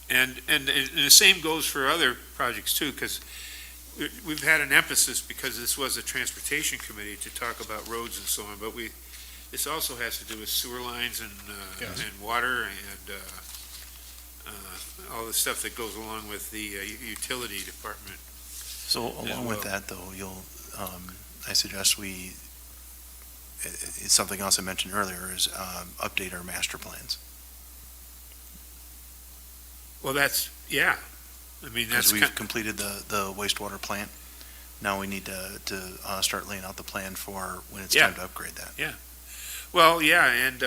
And the same goes for other projects too, because we've had an emphasis, because this was a transportation committee, to talk about roads and so on, but this also has to do with sewer lines and Yes. and water and all the stuff that goes along with the utility department. So along with that, though, I suggest it's something else I mentioned earlier, is update our master plans. Well, that's, yeah. I mean, that's, Because we've completed the wastewater plant. Now we need to start laying out the plan for when it's Yeah. time to upgrade that. well, yeah, and,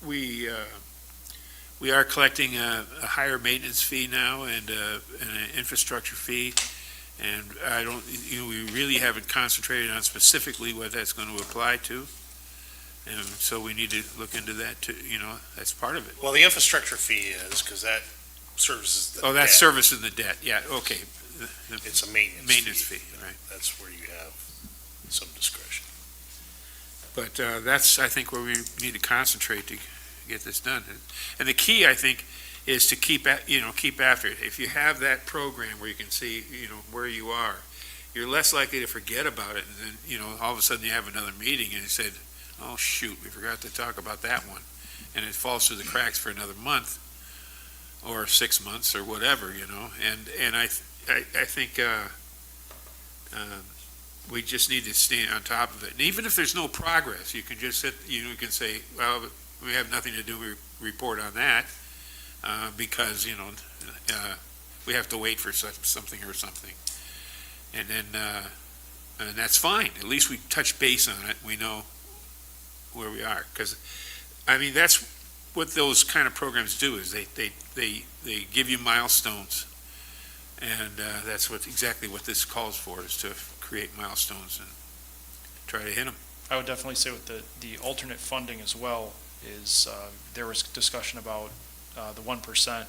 we are collecting a higher maintenance fee now and an infrastructure fee. And we really haven't concentrated on specifically what that's going to apply to. And so we need to look into that too, that's part of it. Well, the infrastructure fee is, because that services the Oh, that's debt. servicing the debt, yeah, okay. It's a maintenance fee. Maintenance fee, right. That's where you have some discretion. But that's, I think, where we need to concentrate to get this done. And the key, I think, is to keep after it. If you have that program where you can see, where you are, you're less likely to forget about it. And then, all of a sudden you have another meeting and you said, oh, shoot, we forgot to talk about that one. And it falls through the cracks for another month or 6 months or whatever, And I think we just need to stay on top of it. And even if there's no progress, you can just you can say, well, we have nothing to do, report on that. Because, we have to wait for something or something. And then, and that's fine. At least we touch base on it. We know where we are. Because, I mean, that's what those kind of programs do, is they give you milestones. And that's exactly what this calls for, is to create milestones and try to hit them. I would definitely say with the alternate funding as well is, there was discussion about the 1%.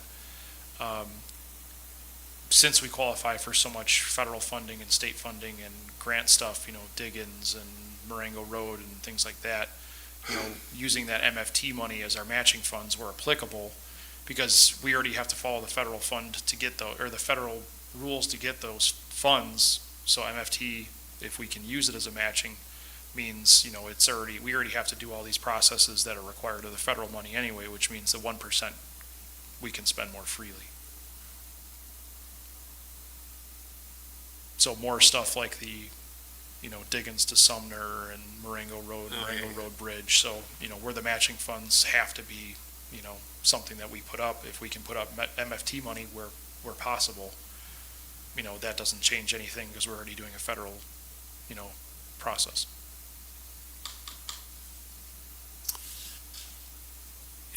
Since we qualify for so much federal funding and state funding and grant stuff, Diggins and Marengo Road and things like that, using that MFT money as our matching funds were applicable, because we already have to follow the federal fund to get the federal rules to get those funds. So MFT, if we can use it as a matching, means, we already have to do all these processes that are required of the federal money anyway, which means the 1% we can spend more freely. So more stuff like the, Diggins to Sumner and Marengo Road, Marengo Road Bridge. So, where the matching funds have to be, something that we put up. If we can put up MFT money where possible, that doesn't change anything because we're already doing a federal, process.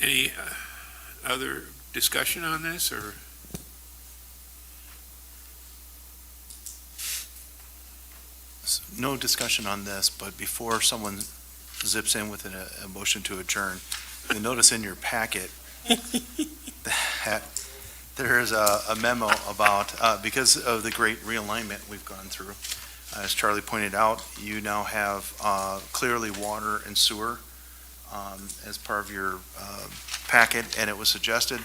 Any other discussion on this, or? No discussion on this, but before someone zips in with a motion to adjourn, you'll notice in your packet that there is a memo about, because of the great realignment we've gone through, as Charlie pointed out, you now have clearly water and sewer as part of your packet, and it was suggested,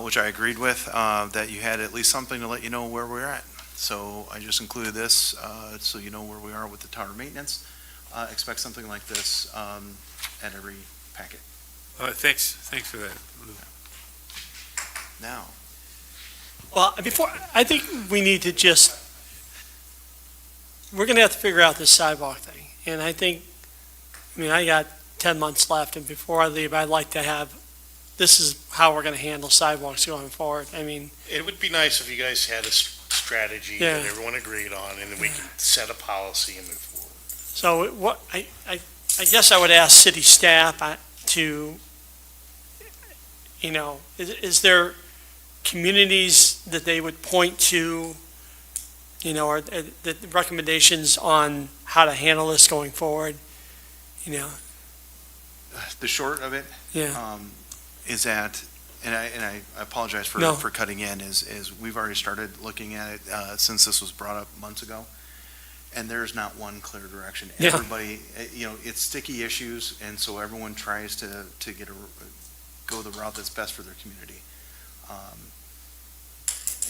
which I agreed with, that you had at least something to let you know where we're at. So I just included this, so you know where we are with the tower maintenance. Expect something like this at every packet. Thanks for that, Lou. Now, Well, I think we need to we're gonna have to figure out this sidewalk thing. And I got 10 months left, and before I leave, I'd like to this is how we're gonna handle sidewalks going forward. It would be nice if you guys had a strategy that everyone agreed on, and then we can set a policy and move forward. So I guess I would ask city staff to, is there communities that they would point to, or the recommendations on how to handle this going forward? the short of it Yeah. is that, and I apologize for No. for cutting in, is we've already started looking at it since this was brought up months ago, and there's not one clear direction. Yeah. Everybody, it's sticky issues, and so everyone tries to go the route that's best for their community.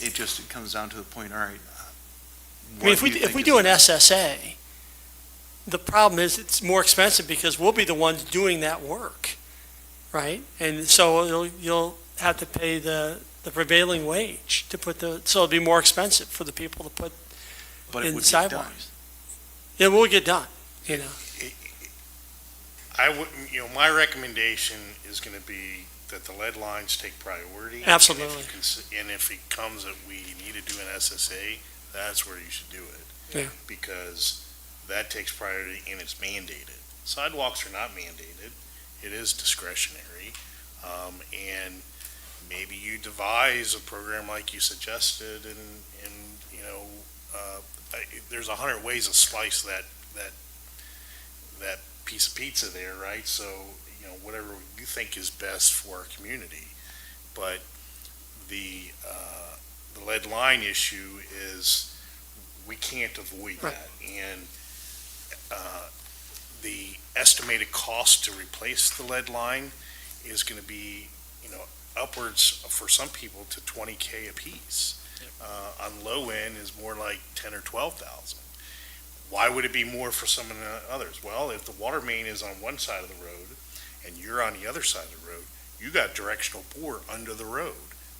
It comes down to the point, all right. If we do an SSA, the problem is it's more expensive because we'll be the ones doing that work, right? And so you'll have to pay the prevailing wage to so it'll be more expensive for the people to put But it in would get done. sidewalks. It will get done, I would, my recommendation is going to be that the lead lines take priority. Absolutely. And if it comes that we need to do an SSA, that's where you should do it. Yeah. Because that takes priority and it's mandated. Sidewalks are not mandated. It is discretionary. And maybe you devise a program like you suggested and there's 100 ways to slice that piece of pizza there, right? So, whatever you think is best for our community. But the lead line issue is, we can't avoid that. And the estimated cost to replace the lead line is going to be, upwards for some people to $20K a piece. On low end is more like 10 or 12,000. Why would it be more for some than others? Well, if the water main is on one side of the road and you're on the other side of the road, you got directional bore under the road.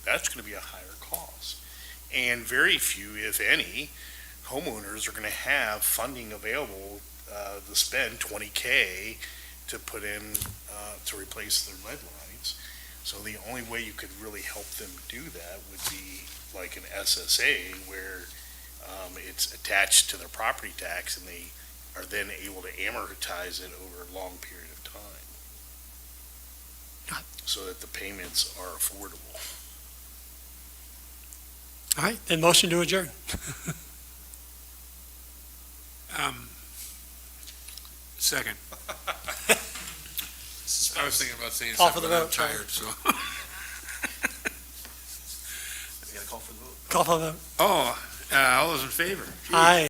That's going to be a higher cost. And very few, if any, homeowners are going to have funding available to spend $20K to put in, to replace their lead lines. So the only way you could really help them do that would be like an SSA where it's attached to their property tax and they are then able to amortize it over a long period of time so that the payments are affordable. All right, then motion to adjourn. Second. I was thinking about saying Call for something, the but I'm vote, sorry. tired, so. We gotta call for the vote. Call for the vote. Oh, all those in favor? Gee. Aye.